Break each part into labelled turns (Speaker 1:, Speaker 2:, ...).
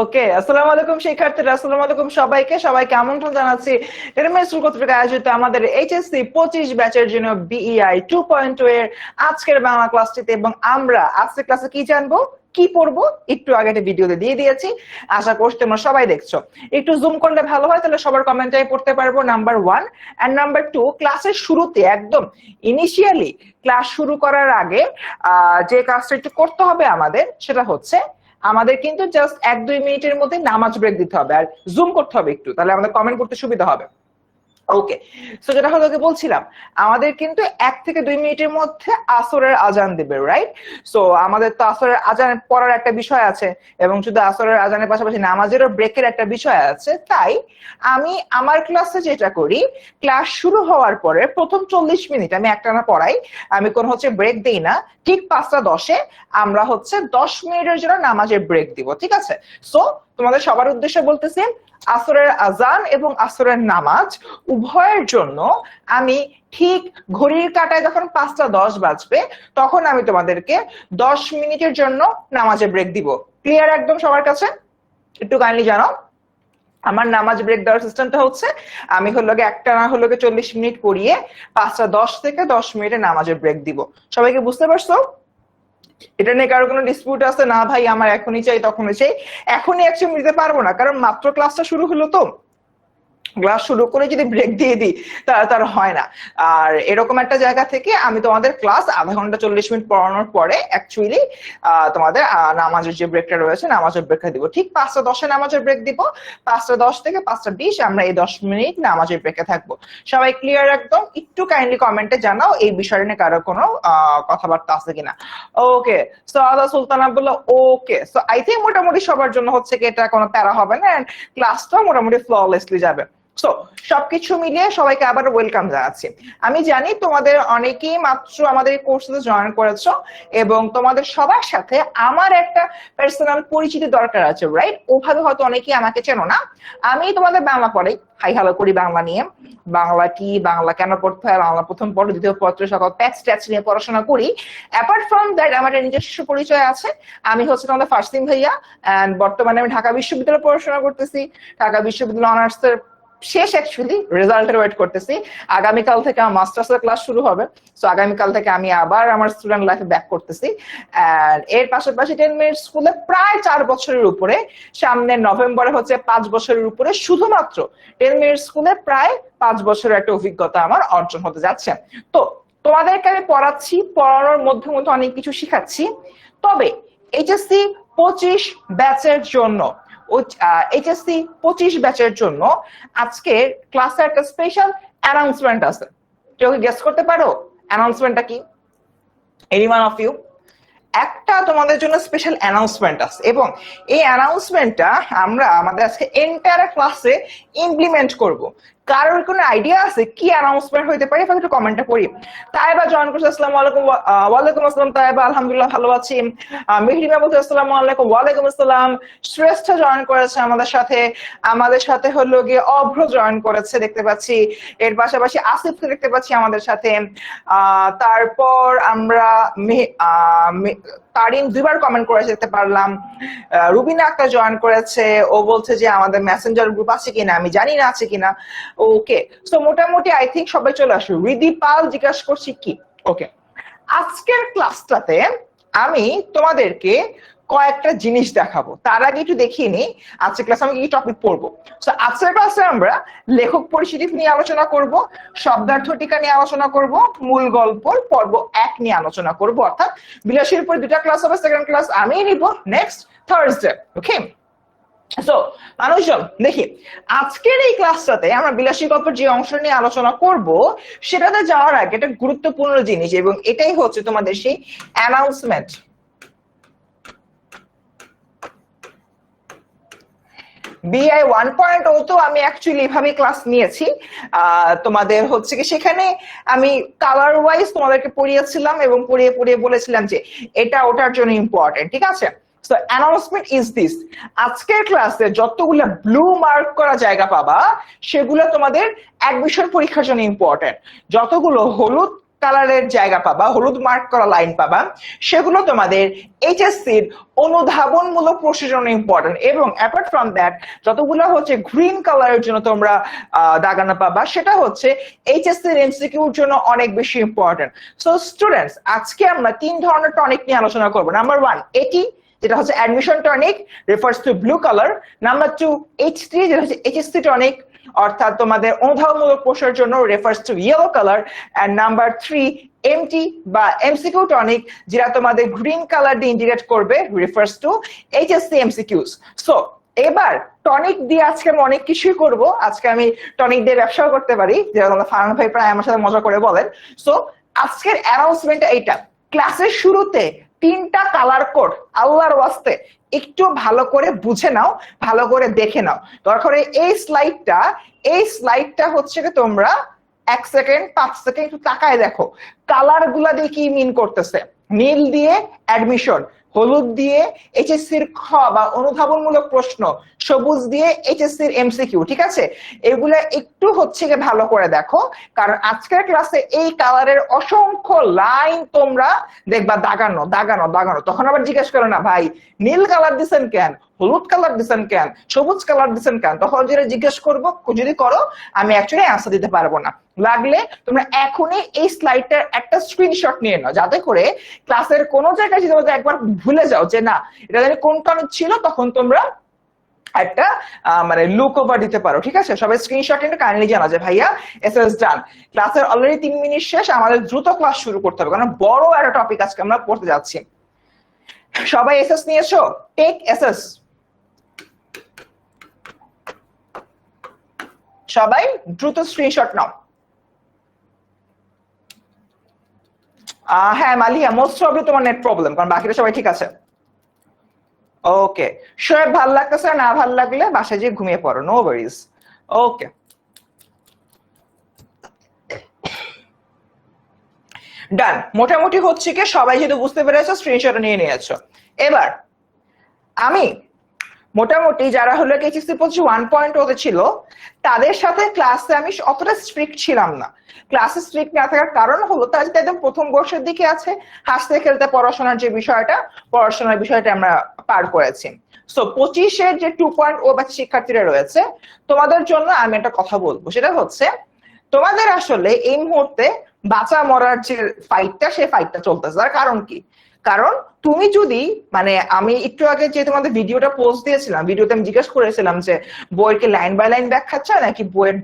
Speaker 1: ওকে, আসসালামু আলাইকুম শিক্ষার্থীরা, আসসালামু আলাইকুম সবাইকে আমন্ত্রণ জানাচ্ছি টেলিমের স্কুল কর্তৃক আয়োজিত আমাদের এইচএসসি 25 ব্যাচের জন্য বিইআই 2.2 এর আজকের বাংলা ক্লাসটিতে। এবং আমরা আজকের ক্লাসে কি জানবো, কি পড়বো, একটু আগে একটা ভিডিওতে দিয়ে দিয়েছি, আশা করছি তোমরা সবাই দেখছো। একটু জুম করলে ভালো হয়, তাহলে সবার কমেন্টে পড়তে পারবো। নাম্বার 1 এন্ড নাম্বার 2, ক্লাসের শুরুতে একদম ইনিশিয়ালি ক্লাস শুরু করার আগে যে কাজটা একটু করতে হবে আমাদের, সেটা হচ্ছে আমাদের কিন্তু জাস্ট 1-2 মিনিটের মধ্যে নামাজ ব্রেক দিতে হবে, আর জুম করতে হবে একটু, তাহলে আমাদের কমেন্ট করতে সুবিধা হবে। ওকে, সো যেটা হলো বলছিলাম, আমাদের কিন্তু 1 থেকে 2 মিনিটের মধ্যে আসরের আজান দিবে, রাইট? সো আমাদের তো আসরের আজান পড়ার একটা বিষয় আছে, এবং শুধু আসরের আজানের পাশাপাশি নামাজেরও ব্রেকের একটা বিষয় আছে। তাই আমি আমার ক্লাসে যেটা করি, ক্লাস শুরু হওয়ার পরে প্রথম 40 মিনিট আমি একটানা পড়াই, আমি কোনো ব্রেক দেই না। ঠিক 5টা 10-এ আমরা 10 মিনিটের জন্য নামাজের ব্রেক দিব, ঠিক আছে? সো তোমাদের সবার উদ্দেশ্যে বলতেছি, আসরের আজান এবং আসরের নামাজ উভয়ের জন্য আমি ঠিক ঘড়ির কাঁটায় যখন 5টা 10 বাজবে, তখন আমি তোমাদেরকে 10 মিনিটের জন্য নামাজের ব্রেক দিব। ক্লিয়ার একদম সবার কাছে? একটু কাইন্ডলি জানাও। আমার নামাজ ব্রেক দেওয়ার সিস্টেমটা হচ্ছে, আমি একটা না 40 মিনিট পড়িয়ে 5টা 10 থেকে 10 মিনিটে নামাজের ব্রেক দিব। সবাইকে বুঝতে পারছো? এটা নিয়ে কারো কোনো ডিসপিউট আছে? না ভাই আমার এখনই চাই তখনই চাই, এখনই অ্যাকচুয়ালি দিতে পারবো না, কারণ মাত্র ক্লাসটা শুরু হলো, তো ক্লাস শুরু করে যদি ব্রেক দিয়ে দিই তার হয় না। আর এরকম একটা জায়গা থেকে আমি তোমাদের ক্লাস আধা ঘন্টা 40 মিনিট পড়ানোর পরে অ্যাকচুয়ালি তোমাদের নামাজের যে ব্রেকটা রয়েছে, নামাজের ব্রেকটা দিব। ঠিক 5টা 10-এ নামাজের ব্রেক দিব। 5টা 10 থেকে 5টা 20 আমরা এই 10 মিনিট নামাজের ব্রেকে থাকবো। সবাই ক্লিয়ার একদম? একটু কাইন্ডলি কমেন্টে জানাও এই বিষয় নিয়ে কারো কোনো কথাবার্তা আছে কিনা। ওকে, সো আদা সুলতানা বললো ওকে। সো আই থিঙ্ক মোটামুটি সবার জন্য কি এটা কোনো প্যারা হবে না, এন্ড ক্লাসটা মোটামুটি ফ্ললেসলি যাবে। সো সবকিছু মিলিয়ে সবাইকে আবার ওয়েলকাম জানাচ্ছি। আমি জানি তোমাদের অনেকেই মাত্র আমাদের এই কোর্সে জয়েন করেছো, এবং তোমাদের সবার সাথে আমার একটা পার্সোনাল পরিচিতি দরকার আছে, রাইট? ওভাবে হয়তো অনেকেই আমাকে চেনো না। আমি তোমাদের বাংলা পড়াই, হাই হ্যালো করি বাংলা নিয়ে। বাংলা কি, বাংলা কেন পড়তে হয়, বাংলা প্রথম পত্র দ্বিতীয় পত্র সকল টেক্সট নিয়ে পড়াশোনা করি। অ্যাপার্ট ফ্রম দ্যাট আমার নিজস্ব পরিচয় আছে। আমি তোমাদের ফার্সিম ভাইয়া, এন্ড বর্তমানে আমি ঢাকা বিশ্ববিদ্যালয়ে পড়াশোনা করতেছি। ঢাকা বিশ্ববিদ্যালয় অনার্সের শেষ, অ্যাকচুয়ালি রেজাল্টের ওয়েট করতেছি। আগামীকাল থেকে আমার মাস্টার্সের ক্লাস শুরু হবে। সো আগামীকাল থেকে আমি আবার আমার স্টুডেন্ট লাইফে ব্যাক করতেছি। এন্ড এর পাশাপাশি 10 মিনিট স্কুলে প্রায় 4 বছরের উপরে, সামনে নভেম্বরে 5 বছরের উপরে, শুধুমাত্র 10 মিনিট স্কুলে প্রায় 5 বছরের একটা অভিজ্ঞতা আমার অর্জন হতে যাচ্ছে। তো তোমাদেরকে আমি পড়াচ্ছি, পড়ানোর মধ্যে মধ্যে অনেক কিছু শিখাচ্ছি। তবে এইচএসসি 25 ব্যাচের জন্য, এইচএসসি 25 ব্যাচের জন্য আজকে ক্লাসে একটা স্পেশাল অ্যানাউন্সমেন্ট আছে। কেউ কি গেস করতে পারো অ্যানাউন্সমেন্টটা কি? Anyone of you? একটা তোমাদের জন্য স্পেশাল অ্যানাউন্সমেন্ট আছে, এবং এই অ্যানাউন্সমেন্টটা আমরা আমাদের আজকে এন্টায়ার ক্লাসে ইমপ্লিমেন্ট করব। কারোর কোনো আইডিয়া আছে কি অ্যানাউন্সমেন্ট হইতে পারে? একটু কমেন্টে পড়ি। তাইবা জয়েন করছে, আসসালামু আলাইকুম। ওয়ালাইকুম আসসালাম তাইবা, আলহামদুলিল্লাহ ভালো আছি। মেহরিমা বলছে আসসালামু আলাইকুম। ওয়ালাইকুম আসসালাম। শ্রেষ্ঠ জয়েন করেছে আমাদের সাথে। আমাদের সাথে গিয়ে অভ্র জয়েন করেছে দেখতে পাচ্ছি। এর পাশাপাশি আসিফকে দেখতে পাচ্ছি আমাদের সাথে। তারপর আমরা তারিন 2বার কমেন্ট করে দেখতে পারলাম। রুবিনা একটা জয়েন করেছে, ও বলছে যে আমাদের মেসেঞ্জার গ্রুপ আছে কিনা, আমি জানি না আছে কিনা। ওকে, সো মোটামুটি আই থিঙ্ক সবাই চলে আসো। রিদি পাল জিজ্ঞাসা করছি কি। ওকে, আজকের ক্লাসটাতে আমি তোমাদেরকে কয়েকটা জিনিস দেখাবো। তার আগে একটু দেখিয়ে নিই আজকের ক্লাসে আমি কি টপিক পড়বো। সো আজকের ক্লাসে আমরা লেখক পরিচিতি নিয়ে আলোচনা করব, শব্দার্থ টিকা নিয়ে আলোচনা করব, মূল গল্প পর্ব 1 নিয়ে আলোচনা করব। অর্থাৎ বিলাসীর পর 2টা ক্লাস হবে, সেকেন্ড ক্লাস আমি নিব নেক্সট থার্সডে। ওকে, সো মানুষজন দেখি, আজকের এই ক্লাসটাতে আমরা বিলাসী গল্পের যে অংশ নিয়ে আলোচনা করব, সেটাতে যাওয়ার আগে একটা গুরুত্বপূর্ণ জিনিস, এবং এটাই হচ্ছে তোমাদের সেই অ্যানাউন্সমেন্ট। বিআই 1.0 তো আমি অ্যাকচুয়ালি এভাবে ক্লাস নিয়েছি। তোমাদের কি সেখানে আমি কালার ওয়াইজ তোমাদেরকে পড়িয়েছিলাম, এবং পড়িয়ে বলেছিলাম যে এটা ওটার জন্য ইম্পর্টেন্ট, ঠিক আছে? So announcement is this. আজকের ক্লাসে যতগুলো ব্লু মার্ক করা জায়গা পাবা, সেগুলো তোমাদের অ্যাডমিশন পরীক্ষার জন্য ইম্পর্টেন্ট। যতগুলো হলুদ কালারের জায়গা পাবা, হলুদ মার্ক করা লাইন পাবা, সেগুলো তোমাদের এইচএসসির অনুধাবনমূলক প্রশ্নের জন্য ইম্পর্টেন্ট। এবং অ্যাপার্ট ফ্রম দ্যাট যতগুলো হচ্ছে গ্রিন কালারের জন্য তোমরা দাগানো পাবা, সেটা হচ্ছে এইচএসসির এমসিকিউর জন্য অনেক বেশি ইম্পর্টেন্ট। সো স্টুডেন্টস, আজকে আমরা 3 ধরনের টনিক নিয়ে আলোচনা করবো। নাম্বার 1 এটি, যেটা হচ্ছে admission tonic, refers to blue colour. Number 2 H3, যেটা হচ্ছে এইচএসসি টনিক, অর্থাৎ তোমাদের অনুধাবনমূলক প্রশ্নের জন্য, refers to yellow colour. And number 3 MT বা এমসিকিউ টনিক, যেটা তোমাদের গ্রিন কালার দিয়ে ইন্ডিকেট করবে, refers to HSC MCQs. So এবার টনিক দিয়ে আজকে আমি অনেক কিছুই করব। আজকে আমি টনিক দিয়ে ব্যবসাও করতে পারি, যেটা তোমরা ফারহান ভাই প্রায় আমার সাথে মজা করে বলেন। সো আজকের অ্যানাউন্সমেন্টটা এইটা, ক্লাসের শুরুতে 3টা কালার কোড আল্লাহর ওয়াস্তে একটু ভালো করে বুঝে নাও, ভালো করে দেখে নাও। দরকার এই স্লাইডটা হচ্ছে কি তোমরা 1 সেকেন্ড 5 সেকেন্ড একটু তাকায় দেখো, কালার গুলা দিয়ে কি মিন করতেছে। নীল দিয়ে অ্যাডমিশন, হলুদ দিয়ে এইচএসসির খ বা অনুধাবনমূলক প্রশ্ন, সবুজ দিয়ে এইচএসসির এমসিকিউ। ঠিক আছে, এগুলা একটু হচ্ছে গিয়ে ভালো করে দেখো, কারণ আজকের ক্লাসে এই কালারের অসংখ্য লাইন তোমরা দেখবা দাগানো দাগানো দাগানো। তখন আবার জিজ্ঞেস করো না, ভাই নীল কালার দিচ্ছেন কেন, হলুদ কালার দিচ্ছেন কেন, সবুজ কালার দিচ্ছেন কেন। তখন যেটা জিজ্ঞেস করবো, যদি করো আমি অ্যাকচুয়ালি অ্যান্সার দিতে পারবো না। লাগলে তোমরা এখনই এই স্লাইডটার একটা স্ক্রিনশট নিয়ে নাও, যাতে করে ক্লাসের কোনো জায়গায় যদি তোমরা একবার ভুলে যাও যে না এটা জানি কোন টনিক ছিল, তখন তোমরা একটা মানে লুক ওভার দিতে পারো। ঠিক আছে, সবাই স্ক্রিনশট নিয়ে কাইন্ডলি জানা যে ভাইয়া এসএস ডান। ক্লাসের অলরেডি 3 মিনিট শেষ, আমাদের দ্রুত ক্লাস শুরু করতে হবে, কারণ বড় একটা টপিক আজকে আমরা পড়তে যাচ্ছি। সবাই এসএস নিয়েছো? Take SS. সবাই দ্রুত স্ক্রিনশট নাও। হ্যাঁ মালিয়া, মোস্ট প্রবলি তোমার নেট প্রবলেম, কারণ বাকিরা সবাই ঠিক আছে। ওকে, শোয়েব ভাল লাগতেছে না, ভাল লাগলে বাসায় গিয়ে ঘুমিয়ে পড়ো, নো ওয়ারিজ। ওকে ডান। মোটামুটি হচ্ছে কি সবাই যেহেতু বুঝতে পেরেছো, স্ক্রিনশট নিয়ে নিয়েছো। এবার আমি মোটামুটি যারা হলো এইচএসসি 1.0 ছিল তাদের সাথে ক্লাসে আমি অতটা স্ট্রিক্ট ছিলাম না। ক্লাসে স্ট্রিক্ট না থাকার কারণ হলো তারা যেটা একদম প্রথম বর্ষের দিকে আছে, হাসতে খেলতে পড়াশোনার যে বিষয়টা, পড়াশোনার বিষয়টা আমরা পার করেছি। সো 25-এর যে 2.0 ব্যাচ শিক্ষার্থীরা রয়েছে, তোমাদের জন্য আমি একটা কথা বলবো, সেটা হচ্ছে তোমাদের আসলে এই মুহূর্তে বাঁচা মরার যে ফাইটটা, সেই ফাইটটা চলতেছে। তার কারণ কি? কারণ তুমি যদি মানে আমি একটু আগে যে তোমাদের ভিডিওটা পোস্ট দিয়েছিলাম, ভিডিওতে আমি জিজ্ঞেস করেছিলাম যে বইয়ের লাইন বাই লাইন ব্যাখ্যা চাও নাকি বইয়ের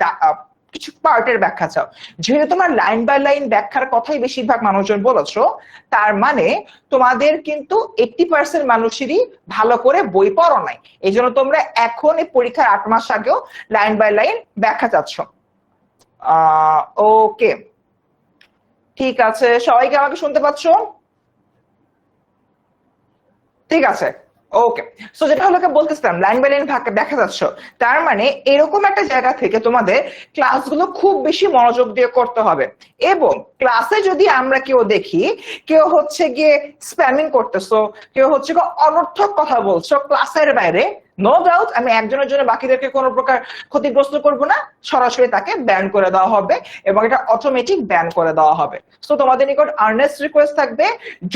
Speaker 1: কিছু পার্টের ব্যাখ্যা চাও। যেহেতু তোমার লাইন বাই লাইন ব্যাখ্যার কথাই বেশিরভাগ মানুষজন বলেছো, তার মানে তোমাদের কিন্তু 80% মানুষেরই ভালো করে বই পড়ো নাই। এই জন্য তোমরা এখন এই পরীক্ষার 8 মাস আগেও লাইন বাই লাইন ব্যাখ্যা চাচ্ছ। ওকে ঠিক আছে, সবাইকে আমাকে শুনতে পাচ্ছ? ঠিক আছে, ওকে। সো যেটা হলো বলতেছিলাম, লাইন বাই লাইন দেখা যাচ্ছ, তার মানে এরকম একটা জায়গা থেকে তোমাদের ক্লাসগুলো খুব বেশি মনোযোগ দিয়ে করতে হবে। এবং ক্লাসে যদি আমরা কেউ দেখি কেউ হচ্ছে গিয়ে স্প্যামিং করতেছো, কেউ হচ্ছে গিয়ে অনর্থক কথা বলছো ক্লাসের বাইরে, নো ডাউট আমি একজনের জন্য বাকিদেরকে কোনো প্রকার ক্ষতিগ্রস্ত করব না, সরাসরি তাকে ব্যান করে দেওয়া হবে এবং এটা অটোমেটিক ব্যান করে দেওয়া হবে। সো তোমাদের নিকট আর্নেস্ট রিকোয়েস্ট থাকবে,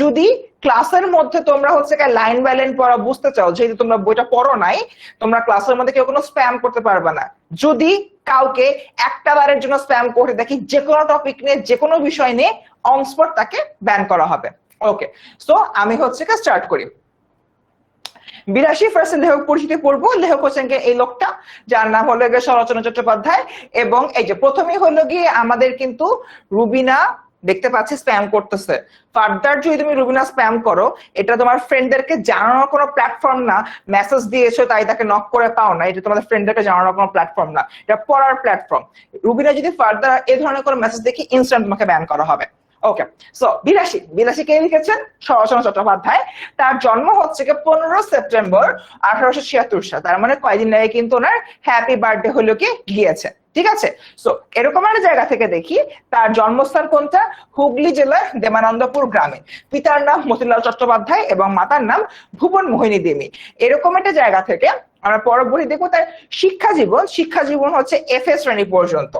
Speaker 1: যদি ক্লাসের মধ্যে তোমরা হচ্ছে লাইন বাই লাইন পড়া বুঝতে চাও, যেহেতু তোমরা বইটা পড়ো নাই, তোমরা ক্লাসের মধ্যে কেউ কোনো স্প্যাম করতে পারবে না। যদি কাউকে একটা বারের জন্য স্প্যাম করে দেখি যে কোনো টপিক নিয়ে, যে কোনো বিষয় নিয়ে, অন স্পট তাকে ব্যান করা হবে। ওকে, সো আমি হচ্ছে স্টার্ট করি। 82 লেখক পরিচিতি পড়বো। লেখক হচ্ছেন এই লোকটা, যার নাম হলো শরৎচন্দ্র চট্টোপাধ্যায়। এবং এই যে প্রথমেই হলো গিয়ে আমাদের কিন্তু রুবিনা দেখতে পাচ্ছি স্প্যাম করতেছে। ফার্দার যদি তুমি রুবিনা স্প্যাম করো, এটা তোমার ফ্রেন্ডদেরকে জানানোর কোনো প্ল্যাটফর্ম না। মেসেজ দিয়েছো তাই তাকে নক করে পাও না, এটা তোমাদের ফ্রেন্ডদেরকে জানানোর কোনো প্ল্যাটফর্ম না, এটা পড়ার প্ল্যাটফর্ম। রুবিনা যদি ফার্দার এই ধরনের কোনো মেসেজ দেখি, ইনস্ট্যান্ট তোমাকে ব্যান করা হবে। ওকে, সো 82 কে লিখেছেন? শরৎচন্দ্র চট্টোপাধ্যায়। তার জন্ম হচ্ছে 15 সেপ্টেম্বর 1876 সাল। তার মানে কয়েকদিন আগে কিন্তু ওনার হ্যাপি বার্থডে হলো কি গিয়েছে। ঠিক আছে, সো এরকম একটা জায়গা থেকে দেখি তার জন্মস্থান কোনটা? হুগলি জেলার দেবানন্দপুর গ্রামে। পিতার নাম মতিলাল চট্টোপাধ্যায় এবং মাতার নাম ভুবন মোহিনী দেবী। এরকম একটা জায়গা থেকে আমরা পরবর্তী দেখবো তার শিক্ষা জীবন হচ্ছে FA শ্রেণী পর্যন্ত।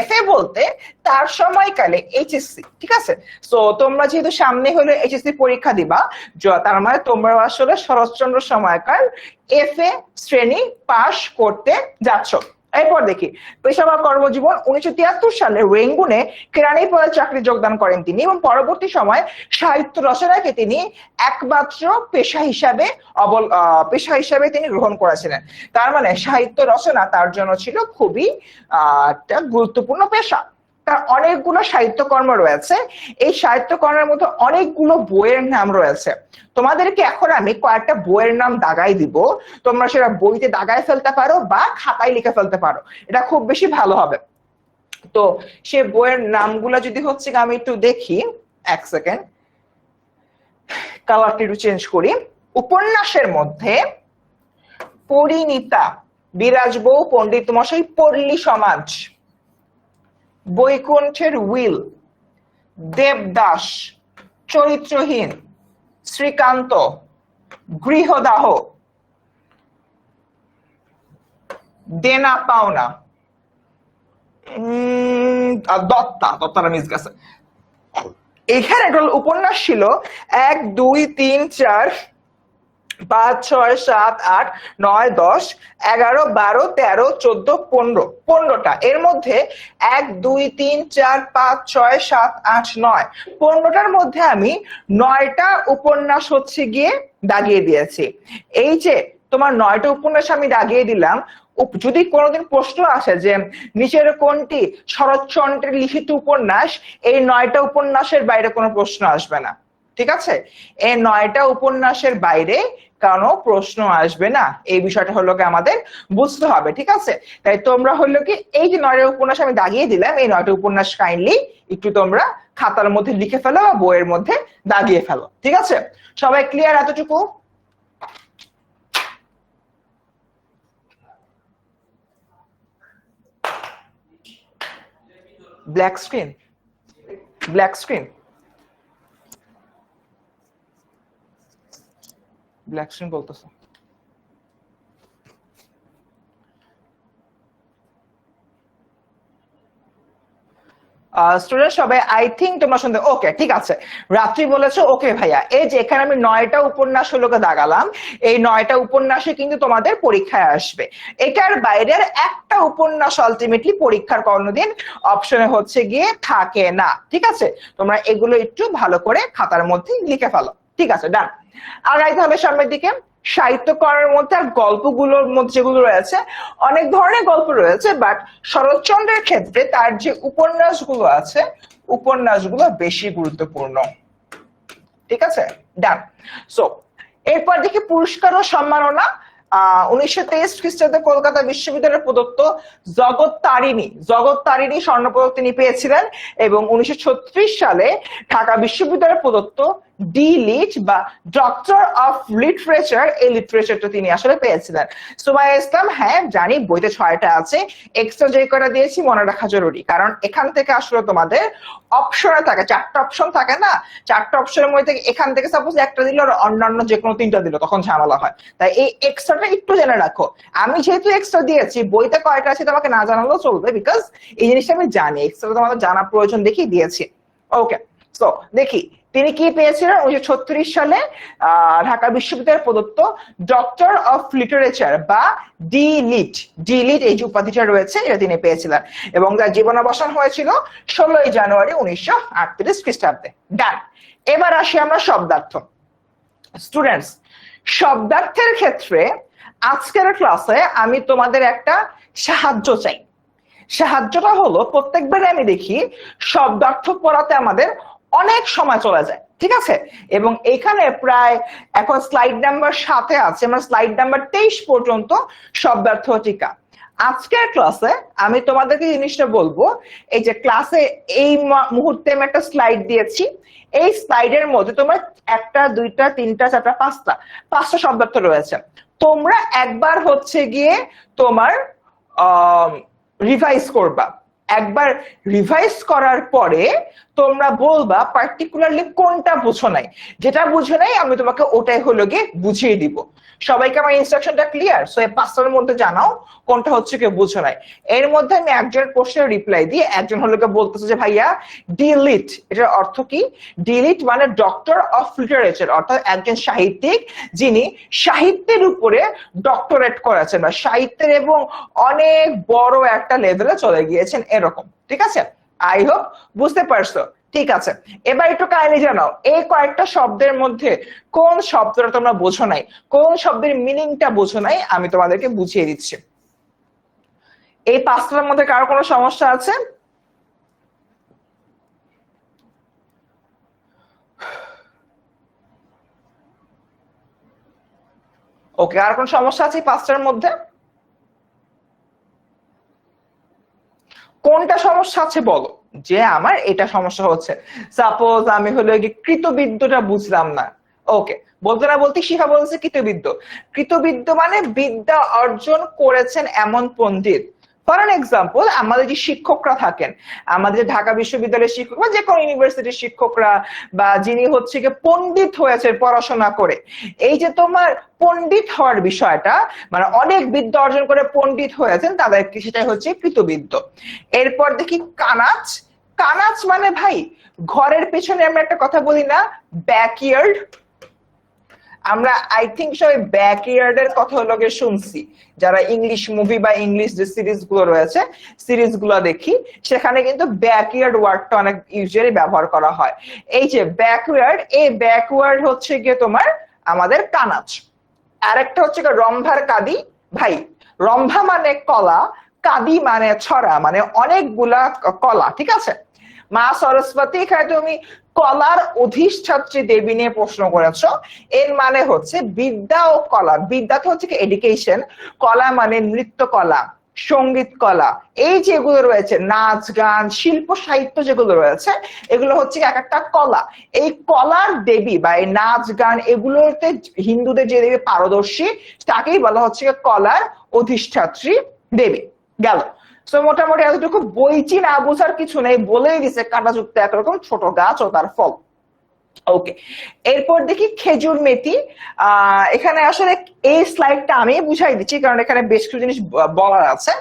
Speaker 1: FA বলতে তার সময়কালে HSC, ঠিক আছে? সো তোমরা যেহেতু সামনে হলে HSC পরীক্ষা দিবা, তার মানে তোমরা আসলে শরৎচন্দ্র সময়কাল FA শ্রেণী পাশ করতে যাচ্ছ। এরপর দেখি পেশা বা কর্মজীবন। 1973 সালে রেঙ্গুনে কেরানি পদে চাকরি যোগদান করেন তিনি এবং পরবর্তী সময় সাহিত্য রচনাকে তিনি একমাত্র পেশা হিসাবে তিনি গ্রহণ করেছিলেন। তার মানে সাহিত্য রচনা তার জন্য ছিল খুবই একটা গুরুত্বপূর্ণ পেশা। তার অনেকগুলো সাহিত্যকর্ম রয়েছে, এই সাহিত্যকর্মের মধ্যে অনেকগুলো বইয়ের নাম রয়েছে। তোমাদেরকে এখন আমি কয়েকটা বইয়ের নাম দাগাই দিব, তোমরা সেটা বইতে দাগায় ফেলতে পারো বা খাতায় লিখে ফেলতে পারো, এটা খুব বেশি ভালো হবে। তো সে বইয়ের নামগুলো যদি হচ্ছে আমি একটু দেখি, এক সেকেন্ড, কালারটা একটু চেঞ্জ করি। উপন্যাসের মধ্যে পরিণীতা, বিরাজবউ, পণ্ডিত মশাই, পল্লী সমাজ, বৈকুণ্ঠের উইল, দেবদাস, চরিত্রহীন, শ্রীকান্ত, গৃহদাহ, দেনা পাওনা, দত্তারা মিস গেছে। এখানে টোটাল উপন্যাস ছিল 1 2 3 4 5 6 7 8 9 10 11 12 13 14 15, 15টা। এর মধ্যে 1 2 3 4 5 6 7 8 9, 15টার মধ্যে আমি 9টা উপন্যাস হচ্ছে গিয়ে দাগিয়ে দিয়েছি। এই যে তোমার 9টা উপন্যাস আমি দাগিয়ে দিলাম, যদি কোনোদিন প্রশ্ন আসে যে নিচের কোনটি শরৎচন্দ্রের লিখিত উপন্যাস, এই 9টা উপন্যাসের বাইরে কোনো প্রশ্ন আসবে না, ঠিক আছে? এই 9টা উপন্যাসের বাইরে কোনো প্রশ্ন আসবে না, এই বিষয়টা হলো কি আমাদের বুঝতে হবে, ঠিক আছে? তাই তোমরা হলো কি এই যে 9টা উপন্যাস আমি দাগিয়ে দিলাম, এই 9টা উপন্যাস কাইন্ডলি একটু তোমরা খাতার মধ্যে লিখে ফেলো বা বইয়ের মধ্যে দাগিয়ে ফেলো, ঠিক আছে? সবাই ক্লিয়ার এতটুকু? ব্ল্যাক স্ক্রিন ব্ল্যাক স্ক্রিন বলতেছে। স্টুডেন্ট সবাই আই থিঙ্ক তোমরা শুনতে ওকে, ঠিক আছে। রাত্রি বলেছো ওকে ভাইয়া। এই যে এখানে আমি 9টা উপন্যাস হলোকে দাগালাম, এই 9টা উপন্যাসে কিন্তু তোমাদের পরীক্ষায় আসবে। এটার বাইরের একটা উপন্যাস আলটিমেটলি পরীক্ষার কোনোদিন অপশনে হচ্ছে গিয়ে থাকে না, ঠিক আছে? তোমরা এগুলো একটু ভালো করে খাতার মধ্যে লিখে ফেলো, ঠিক আছে? ডান। আগাইতে হবে সামনের দিকে। সাহিত্যকর্মের মধ্যে আর গল্পগুলোর মধ্যে যেগুলো রয়েছে, অনেক ধরনের গল্প রয়েছে, বাট শরৎচন্দ্রের ক্ষেত্রে তার যে উপন্যাসগুলো আছে, উপন্যাসগুলো বেশি গুরুত্বপূর্ণ, ঠিক আছে? ডান। সো এরপর দেখি পুরস্কার ও সম্মাননা। 1923 খ্রিস্টাব্দে কলকাতা বিশ্ববিদ্যালয়ের প্রদত্ত জগৎ তারিণী স্বর্ণপদক তিনি পেয়েছিলেন এবং 1936 সালে ঢাকা বিশ্ববিদ্যালয়ের প্রদত্ত ডি.লিট বা ডক্টর অফ লিটারেচার, এই লিটারেচারটা তিনি আসলে পেয়েছিলেন। সুমাইয়া ইসলাম, হ্যাঁ জানি বইতে 6টা আছে, এক্সট্রা যে কটা দিয়েছি মনে রাখা জরুরি, কারণ এখান থেকে আসলে তোমাদের অপশনে থাকে 4টা অপশন থাকে না, 4টা অপশনের মধ্যে এখান থেকে সাপোজ একটা দিল আর অন্যান্য যে কোনো 3টা দিল, তখন ঝামেলা হয়। তাই এই এক্সট্রাটা একটু জেনে রাখো। আমি যেহেতু এক্সট্রা দিয়েছি, বইতে কয়টা আছে তোমাকে না জানালেও চলবে, বিকজ এই জিনিসটা আমি জানি, এক্সট্রা তোমাদের জানা প্রয়োজন দেখেই দিয়েছি। ওকে, সো দেখি তিনি কি পেয়েছিলেন। 1936 সালে ঢাকা বিশ্ববিদ্যালয়ের প্রদত্ত ডক্টর অফ লিটারেচার বা ডি.লিট এই যে উপাধিটা রয়েছে, এটা তিনি পেয়েছিলেন এবং তার জীবনাবসান হয়েছিল 16 জানুয়ারি 1938 খ্রিস্টাব্দে। ডান। এবার আসি আমরা শব্দার্থ। স্টুডেন্টস, শব্দার্থের ক্ষেত্রে আজকের ক্লাসে আমি তোমাদের একটা সাহায্য চাই। সাহায্যটা হলো, প্রত্যেকবারে আমি দেখি শব্দার্থ পড়াতে আমাদের অনেক সময় চলে যায়, ঠিক আছে? এবং এখানে প্রায় এখন স্লাইড নাম্বার 7-এ আছে, আমরা স্লাইড নাম্বার 23 পর্যন্ত শব্দার্থ টিকা। আজকের ক্লাসে আমি তোমাদেরকে জিনিসটা বলবো, এই যে ক্লাসে এই মুহূর্তে আমি একটা স্লাইড দিয়েছি, এই স্লাইডের মধ্যে তোমার 1টা 2টা 3টা 4টা 5টা শব্দার্থ রয়েছে। তোমরা একবার হচ্ছে গিয়ে তোমার রিভাইজ করবা, একবার রিভাইজ করার পরে তোমরা বলবা পার্টিকুলারলি কোনটা বুঝো নাই, যেটা বুঝো নাই আমি তোমাকে ওটাই হলো গিয়ে বুঝিয়ে দিব। সবাইকে আমার ইনস্ট্রাকশনটা ক্লিয়ার? সো এই 5টার মধ্যে জানাও কোনটা হচ্ছে কি বুঝো নাই। এর মধ্যে আমি একজনের প্রশ্নের রিপ্লাই দিই, একজন হলো গিয়ে বলতেছে যে ভাইয়া ডিলিট এটার অর্থ কি? ডিলিট মানে ডক্টর অফ লিটারেচার, অর্থাৎ একজন সাহিত্যিক যিনি সাহিত্যের উপরে ডক্টরেট করেছেন বা সাহিত্যের এবং অনেক বড় একটা লেভেলে চলে গিয়েছেন এরকম। ঠিক আছে, আই হোপ বুঝতে পারছো। ঠিক আছে, এবার একটু কাহিনী জানাও, এই কয়েকটা শব্দের মধ্যে কোন শব্দটা তোমরা বোঝো নাই, কোন শব্দের মিনিংটা বোঝো নাই, আমি তোমাদেরকে বুঝিয়ে দিচ্ছি। এই 5টার মধ্যে কারো কোনো সমস্যা আছে? ওকে, আর কোন সমস্যা আছে এই 5টার মধ্যে? কোনটা সমস্যা আছে বলো, যে আমার এটা সমস্যা হচ্ছে। সাপোজ আমি হলো কৃতবিদ্যটা বুঝলাম না। ওকে, বলতে না বলতে শিখা বলছে কৃতবিদ্য। কৃতবিদ্য মানে বিদ্যা অর্জন করেছেন এমন পণ্ডিত। ফর অ্যান এক্সাম্পল, আমাদের যে শিক্ষকরা থাকেন, আমাদের ঢাকা বিশ্ববিদ্যালয়ের শিক্ষক বা যে কোনো ইউনিভার্সিটির শিক্ষকরা, বা যিনি হচ্ছে গিয়ে পণ্ডিত হয়েছে পড়াশোনা করে, এই যে তোমার পণ্ডিত হওয়ার বিষয়টা, মানে অনেক বিদ্যা অর্জন করে পণ্ডিত হয়েছেন তাদেরকে, সেটাই হচ্ছে কৃতবিদ্য। এরপর দেখি কানাচ। কানাচ মানে ভাই ঘরের পেছনে আমরা একটা কথা বলি না, ব্যাকইয়ার্ড। আমরা আই থিঙ্ক সবাই ব্যাকইয়ার্ড এর কথা হলো শুনছি, যারা ইংলিশ মুভি বা ইংলিশ যে সিরিজ গুলো রয়েছে, সিরিজ গুলো দেখি, সেখানে কিন্তু ব্যাকইয়ার্ড ওয়ার্ডটা অনেক ইউজুয়ালি ব্যবহার করা হয়। এই যে ব্যাকওয়ার্ড, এই ব্যাকওয়ার্ড হচ্ছে গিয়ে তোমার আমাদের কানাচ। আরেকটা হচ্ছে রম্ভার কাদি। ভাই রম্ভা মানে কলা, কাদি মানে ছড়া, মানে অনেকগুলা কলা। ঠিক আছে, মা সরস্বতী, এখানে তুমি কলার অধিষ্ঠাত্রী দেবী নিয়ে প্রশ্ন করেছো। এর মানে হচ্ছে বিদ্যা ও কলা। বিদ্যা তো হচ্ছে এডুকেশন, কলা মানে নৃত্য কলা, সঙ্গীত কলা, এই যেগুলো রয়েছে নাচ গান শিল্প সাহিত্য যেগুলো রয়েছে, এগুলো হচ্ছে এক একটা কলা। এই কলার দেবী বা এই নাচ গান এগুলোতে হিন্দুদের যে দেবী পারদর্শী, তাকেই বলা হচ্ছে কলার অধিষ্ঠাত্রী দেবী। গেল। তো মোটামুটি এতটুকু বইচি না বোঝার কিছু নেই, বলেই দিছে কাঁটাযুক্ত একরকম ছোট গাছ ও তার ফল। ওকে, এরপর দেখি খেজুর মেথি। এখানে আসলে এই স্লাইডটা আমি বুঝাই দিচ্ছি কারণ এখানে বেশ কিছু জিনিস বলার আছে।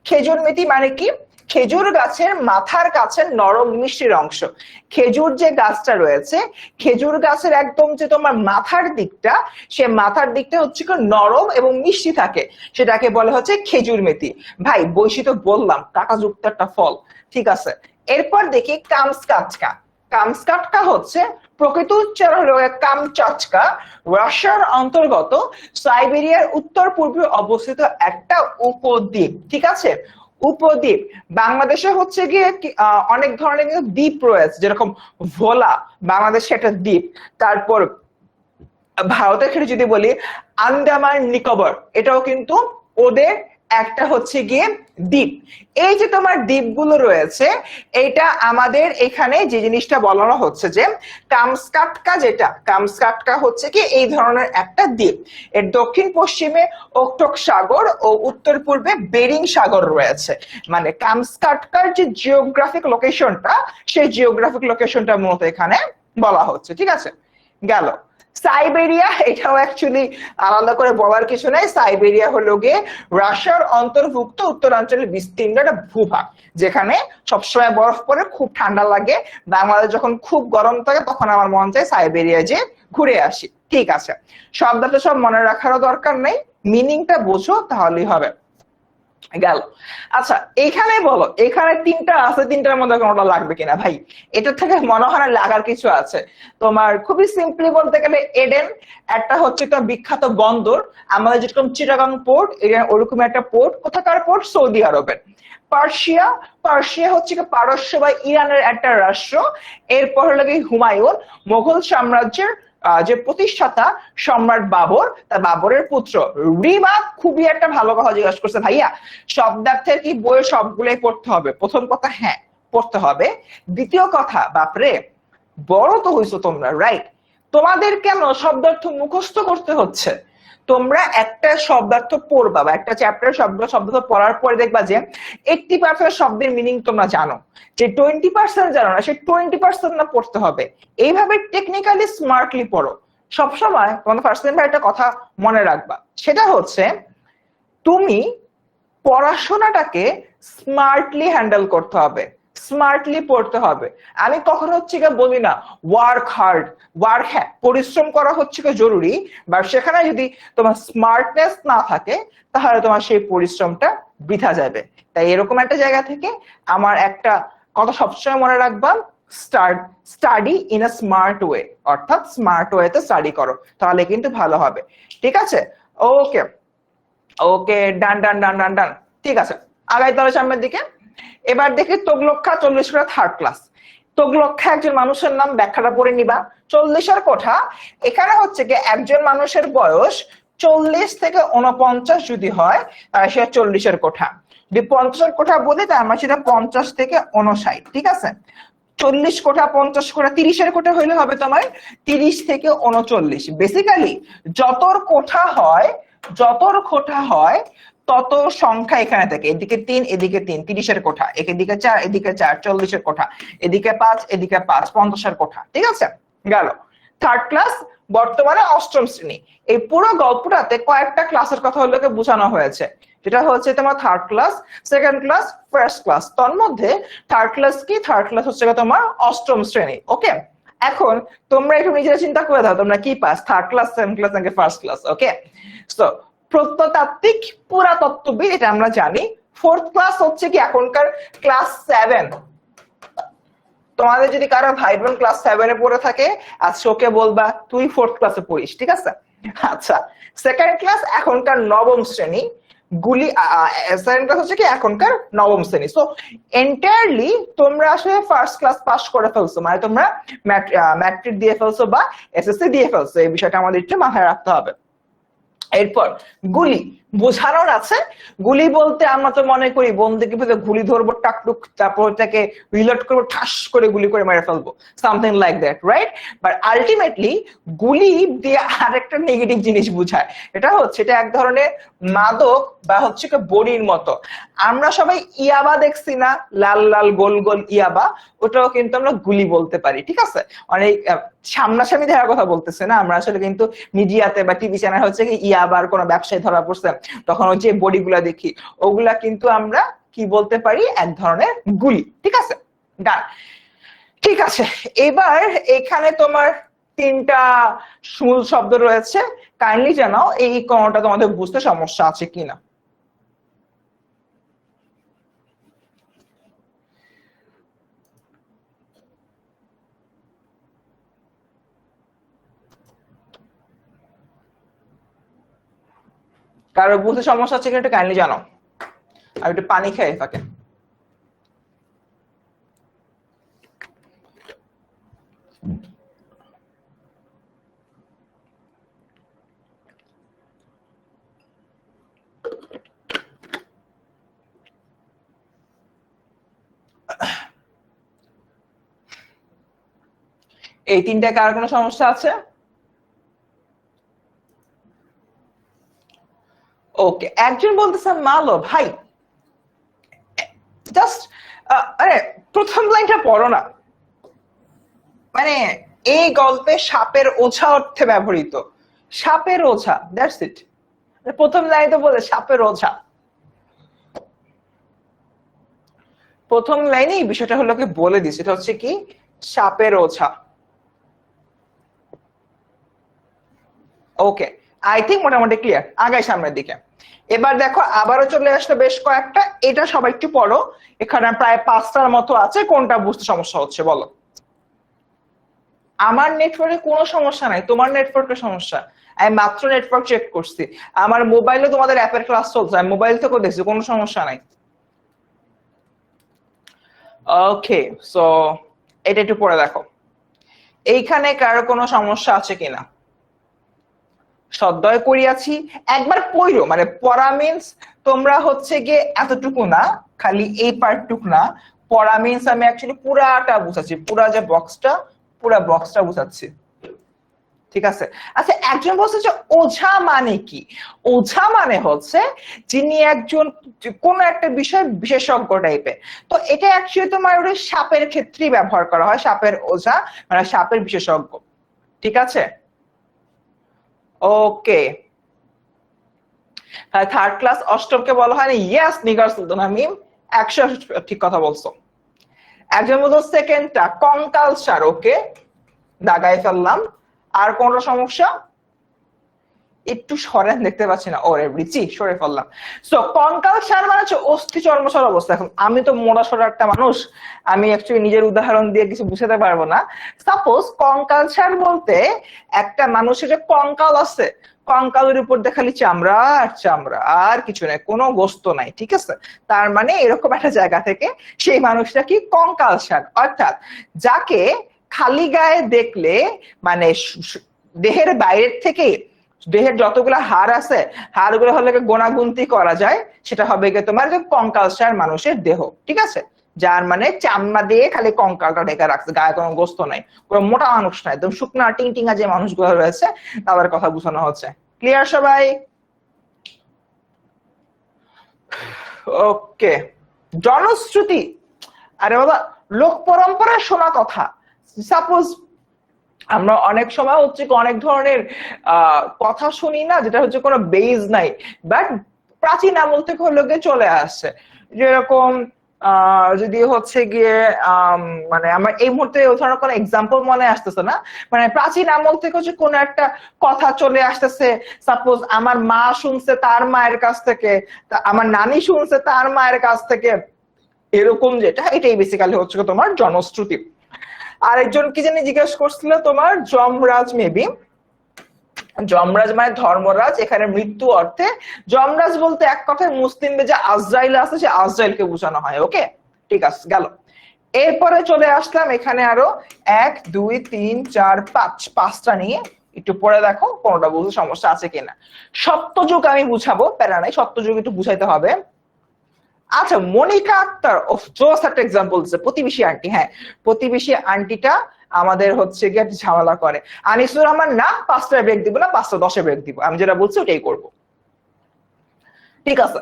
Speaker 1: খেজুর মেথি মানে কি? খেজুর গাছের মাথার কাছে নরম মিষ্টির অংশ। খেজুর যে গাছটা রয়েছে, খেজুর গাছের একদম যে তোমার মাথার দিকটা, সে মাথার দিকটা হচ্ছে নরম এবং মিষ্টি থাকে, সেটাকে বলে হচ্ছে খেজুর মেথি। ভাই বৈশি তো বললাম কাঁটাযুক্ত একটা ফল। ঠিক আছে, এরপর দেখি কামস্কাটকা। কামস্কাটকা হচ্ছে প্রকৃত উচ্চারণ হলো কামচাটকা, রাশিয়ার অন্তর্গত সাইবেরিয়ার উত্তর পূর্বে অবস্থিত একটা উপদ্বীপ। ঠিক আছে, উপদ্বীপ। বাংলাদেশে হচ্ছে গিয়ে অনেক ধরনের দ্বীপ রয়েছে, যেরকম ভোলা বাংলাদেশে একটা দ্বীপ। তারপর ভারতের ক্ষেত্রে যদি বলি আন্দামান নিকোবর, এটাও কিন্তু ওদের একটা হচ্ছে গিয়ে দ্বীপ। এই যে তোমার দ্বীপগুলো রয়েছে, এটা আমাদের এখানে যে জিনিসটা বলানো হচ্ছে যে কামস্কাটকা, যেটা কামস্কাটকা হচ্ছে কি এই ধরনের একটা দ্বীপ। এর দক্ষিণ পশ্চিমে ওকটক সাগর ও উত্তর পূর্বে বেরিং সাগর রয়েছে। মানে কামস্কাটকার যে জিওগ্রাফিক লোকেশনটা, সেই জিওগ্রাফিক লোকেশনটা মূলত এখানে বলা হচ্ছে। ঠিক আছে, গেল। সাইবেরিয়া, এটাও অ্যাকচুয়ালি আলাদা করে বলার কিছু নাই। সাইবেরিয়া হলো গিয়ে রাশিয়ার অন্তর্ভুক্ত উত্তরাঞ্চলের বিস্তীর্ণ একটা ভূভাগ, যেখানে সবসময় বরফ পড়ে, খুব ঠান্ডা লাগে। বাংলাদেশ যখন খুব গরম থাকে তখন আমার মন চায় সাইবেরিয়া যে ঘুরে আসি। ঠিক আছে, শব্দটা সব মনে রাখারও দরকার নেই, মিনিংটা বোঝো তাহলেই হবে। গেল। আচ্ছা, এখানে বলো, এখানে 3টা আছে, 3টার মধ্যে কোনটা লাগবে কিনা? ভাই এটা থেকে মনে হয় লাগার কিছু আছে। তোমার খুবই সিম্পলি বলতে গেলে এডেন একটা হচ্ছে তো বিখ্যাত বন্দর, আমাদের যেরকম চিটাগাং পোর্ট, ওরকম একটা পোর্ট। কোথাকার পোর্ট? সৌদি আরবের। পার্সিয়া, পার্সিয়া হচ্ছে পারস্য বা ইরানের একটা রাষ্ট্র। এরপর হলো হুমায়ুন, মোগল সাম্রাজ্যের যে প্রতিষ্ঠাতা সম্রাট বাবর, তার বাবরের পুত্র। রিমা খুবই একটা ভালো কথা জিজ্ঞাসা করছে, ভাইয়া শব্দার্থের কি বই সবগুলোই পড়তে হবে? প্রথম কথা হ্যাঁ পড়তে হবে। দ্বিতীয় কথা, বাপরে বড় তো হইছো তোমরা, রাইট? তোমাদের কেন শব্দার্থ মুখস্থ করতে হচ্ছে? তোমরা একটা শব্দার্থ পড়বা বা একটা চ্যাপ্টার শব্দার্থ পড়ার পরে দেখবা যে 80% শব্দের মিনিং তোমরা জানো, যে 20% জানো না, সেই 20% না পড়তে হবে। এইভাবে টেকনিক্যালি স্মার্টলি পড়ো। সবসময় তোমাদের ফার্স্ট টাইম একটা কথা মনে রাখবা, সেটা হচ্ছে তুমি পড়াশোনাটাকে স্মার্টলি হ্যান্ডেল করতে হবে, স্মার্টলি পড়তে হবে। আমি কখনো হচ্ছে কি বলি না ওয়ার্ক হার্ড, হ্যাঁ পরিশ্রম করা হচ্ছে কি জরুরি, বাট সেখানে যদি তোমার স্মার্টনেস না থাকে তাহলে তোমার সেই পরিশ্রমটা বৃথা যাবে। তাই এরকম একটা জায়গা থেকে আমার একটা কথা সবসময় মনে রাখবা, study in a smart way, অর্থাৎ স্মার্ট ওয়েতে স্টাডি করো, তাহলে কিন্তু ভালো হবে। ঠিক আছে, ওকে ওকে, ডান ডান ডান ডান ডান। ঠিক আছে, আগাই তাহলে সামনের দিকে। এবার দেখি তোগলক্ষা 40 কোঠা থার্ড ক্লাস। তোগলক্ষা একজন মানুষের নাম, ব্যাখ্যাটা পড়ে নিবা। 40 কোঠা, এখানে হচ্ছে কি একজন মানুষের বয়স 40 থেকে 49 যদি হয় তাহলে সে 40 কোঠা। যদি 50 কোঠা বলি তাহলে আমরা সেটা 50 থেকে 59। ঠিক আছে, 40 কোঠা 50 কোঠা 30 কোঠা হইলে হবে তোমার 30 থেকে 39। বেসিক্যালি যতর কোঠা হয় তত সংখ্যা এখানে থাকে, এদিকে 3 এদিকে 3, 30 কোঠা, এদিকে 4 এদিকে 4, 40 কোঠা, এদিকে 5 এদিকে 5, 50 কোঠা। ঠিক আছে, গেল। থার্ড ক্লাস বর্তমানে 8ম শ্রেণী। এই পুরো গল্পটাতে কয়েকটা ক্লাসের কথা হলো বোঝানো হয়েছে, যেটা হচ্ছে তোমার third class, second class, first class. তার মধ্যে থার্ড ক্লাস কি? থার্ড ক্লাস হচ্ছে তোমার 8ম শ্রেণী। ওকে, এখন তোমরা একটু নিজেরা চিন্তা করে দাও তোমরা কি pass, third class, second class নাকি ফার্স্ট ক্লাস? ওকে, সো প্রত্নতাত্ত্বিক, পুরাতত্ত্ববিদ, এটা আমরা জানি। ফোর্থ ক্লাস হচ্ছে কি এখনকার ক্লাস 7। তোমাদের যদি কারো ভাই বোন ক্লাস 7 এ পড়ে থাকে আজ ওকে বলবা তুই ফোর্থ ক্লাসে পড়িস। ঠিক আছে, আচ্ছা। সেকেন্ড ক্লাস এখনকার 9ম শ্রেণী। সেকেন্ড ক্লাস হচ্ছে কি এখনকার 9ম শ্রেণী। সো এন্টায়ারলি তোমরা আসলে ফার্স্ট ক্লাস পাস করে ফেলছো, মানে তোমরা ম্যাট্রিক দিয়ে ফেলছো বা এসএসসি দিয়ে ফেলছো। এই বিষয়টা আমাদের একটু মাথায় রাখতে হবে। এরপর গুলি বোঝানোর আছে। গুলি বলতে আমরা তো মনে করি বন্দুকের ভিতরে গুলি ধরবো টাকটুক, তারপর ওটাকে রিলোড করবো, ঠাস করে গুলি করে মেরে ফেলবো, something like that, right? But ultimately গুলি দিয়ে আরেকটা নেগেটিভ জিনিস বোঝায়। এটা হচ্ছে এটা এক ধরনের মাদক বা হচ্ছে কি বড়ির মতো। আমরা সবাই ইয়াবা দেখছি না, লাল লাল গোল গোল ইয়াবা, ওটাও কিন্তু আমরা গুলি বলতে পারি। ঠিক আছে, অনেক সামনাসামনি দেখার কথা বলতেছে না, আমরা আসলে কিন্তু মিডিয়াতে বা টিভি চ্যানেল হচ্ছে কি ইয়াবার কোনো ব্যবসায়ী ধরা পড়ছে তখন ওই যে বডিগুলা দেখি, ওগুলা কিন্তু আমরা কি বলতে পারি, এক ধরনের গুলি। ঠিক আছে, ডান। ঠিক আছে, এবার এখানে তোমার 3টা মূল শব্দ রয়েছে। কাইন্ডলি জানাও এই কোনটা তোমাদের বুঝতে সমস্যা আছে কিনা। কারো বুঝতে সমস্যা আছে কিনা একটু কাইন্ডলি জানাও। আর একটু পানি খেয়ে থাকে। এই 3টায় কার কোনো সমস্যা আছে? ওকে, একজন বলতেছে মালো ভাই জাস্ট আরে প্রথম লাইনটা পড়ো না। মানে এই গল্পে সাপের ওঝা অর্থে ব্যবহৃত, সাপের ওঝা, দ্যাটস ইট। প্রথম লাইনে তো বলে সাপের ওঝা, প্রথম লাইনে এই বিষয়টা হলো বলে দিচ্ছে, এটা হচ্ছে কি সাপের ওঝা। ওকে, আই থিঙ্ক মোটামুটি ক্লিয়ার। আগাই সামনের দিকে। এবার দেখো আবারও চলে আসলো বেশ কয়েকটা, এটা সবাই একটু পড়ো। এখানে প্রায় 5টার মতো আছে, কোনটা বুঝতে সমস্যা হচ্ছে বলো। আমার নেটওয়ার্কে কোনো সমস্যা নাই, তোমার নেটওয়ার্কের সমস্যা। আমি মাত্র নেটওয়ার্ক চেক করছি, আমার মোবাইলে তোমাদের অ্যাপের ক্লাস চলছে, আমি মোবাইল থেকেও দেখছি, কোনো সমস্যা নাই। ওকে, সো এটা একটু পড়ে দেখো, এইখানে কারো কোনো সমস্যা আছে কিনা। সদ্যয় করিয়াছি, একবার পড়ো, মানে পড়া মিন্স তোমরা হচ্ছে গিয়ে এতটুকু না, খালি এই পার্টটুক না, পড়া মিন্স আমি অ্যাকচুয়ালি পুরাটা বুঝাচ্ছি, পুরা যে বক্সটা, পুরা বক্সটা বুঝাচ্ছি। ঠিক আছে। আচ্ছা, একজন বলছে যে ওঝা মানে কি? ওঝা মানে হচ্ছে যিনি একজন কোন একটা বিষয় বিশেষজ্ঞ টাইপের। তো এটা অ্যাকচুয়ালি তোমার ওই সাপের ক্ষেত্রেই ব্যবহার করা হয়, সাপের ওঝা মানে সাপের বিশেষজ্ঞ। ঠিক আছে, ওকে। থার্ড ক্লাস অষ্টমকে বলা হয় না? ইয়েস নিগার সুলতানা মিম, 100 ঠিক কথা বলছো। একজন বলতো সেকেন্ডটা কঙ্কালসার, ওকে দাগাই ফেললাম। আর কোন সমস্যা? একটু সরেন, দেখতে পাচ্ছি না, ওরে রিচি সরে ফেললাম। সো কঙ্কালসার মানে হচ্ছে অস্থি চর্মসার অবস্থা। এখন আমি তো মোটা সোটা একটা মানুষ, আমি অ্যাকচুয়ালি নিজের উদাহরণ দিয়ে কিছু বুঝাতে পারবো না। সাপোজ কঙ্কালসার বলতে একটা মানুষের যে কঙ্কাল আছে, কঙ্কালের উপর দেখালি চামড়া আর চামড়া, আর কিছু নাই, কোনো গোস্ত নাই, ঠিক আছে? তার মানে এরকম একটা জায়গা থেকে সেই মানুষটা কি কঙ্কালসার, অর্থাৎ যাকে খালি গায়ে দেখলে মানে দেহের বাইরের থেকে দেহের যতগুলো হাড় আছে হাড়গুলো হলে গোনাগুনতি করা যায়, সেটা হবে গিয়ে তোমার যে কঙ্কালসার মানুষের দেহ, ঠিক আছে? যার মানে চামড়া দিয়ে খালি কঙ্কালটা ঢেকে রাখছে, গায়ে কোনো গোস্ত নাই, কোনো মোটা মানুষ নাই, একদম শুকনা টিংটিঙা যে মানুষগুলো রয়েছে তাদের কথা বোঝানো হচ্ছে। ক্লিয়ার সবাই? ওকে। জনশ্রুতি, আরে বাবা লোক পরম্পরায় শোনা কথা। সাপোজ আমরা অনেক সময় হচ্ছে অনেক ধরনের কথা শুনি না, যেটা হচ্ছে কোনো বেজ নাই, বাট প্রাচীন আমল থেকে হলো গিয়ে চলে আসছে। যেরকম যদি হচ্ছে গিয়ে মানে আমার এই মুহূর্তে ওই ধরনের কোনো এক্সাম্পল মনে আসতেছে না, মানে প্রাচীন আমল থেকে হচ্ছে কোনো একটা কথা চলে আসতেছে। সাপোজ আমার মা শুনছে তার মায়ের কাছ থেকে, আমার নানি শুনছে তার মায়ের কাছ থেকে, এরকম যেটা, এটাই বেসিক্যালি হচ্ছে তোমার জনশ্রুতি। আরেকজন কি জানি জিজ্ঞেস করছিল তোমার যমরাজ, মেবি যমরাজ মানে ধর্মরাজ, এখানে মৃত্যু অর্থে। যমরাজ বলতে এক কথায় মুসলিমদের যে আজরাইল আছে সে আজরাইলকে বোঝানো হয়। ওকে, ঠিক আছে, গেল। এরপরে চলে আসলাম এখানে আরো 1 2 3 4 5, 5টা নিয়ে একটু পরে দেখো কোনটা বুঝতে সমস্যা আছে কিনা। সত্যযুগ আমি বুঝাবো, প্যারা নাই, সত্যযুগ একটু বুঝাইতে হবে। আচ্ছা, মনিকা আক্তার জোস একটা এক্সাম্পল দিচ্ছে, প্রতিবেশী আন্টি। হ্যাঁ, প্রতিবেশী আন্টিটা আমাদের হচ্ছে গিয়ে ঝামেলা করে। আনিসুর রহমান না 5টায় ব্রেক দিব না, 5টা 10-এ ব্রেক দিব, আমি যেটা বলছি ওটাই করব। ঠিক আছে,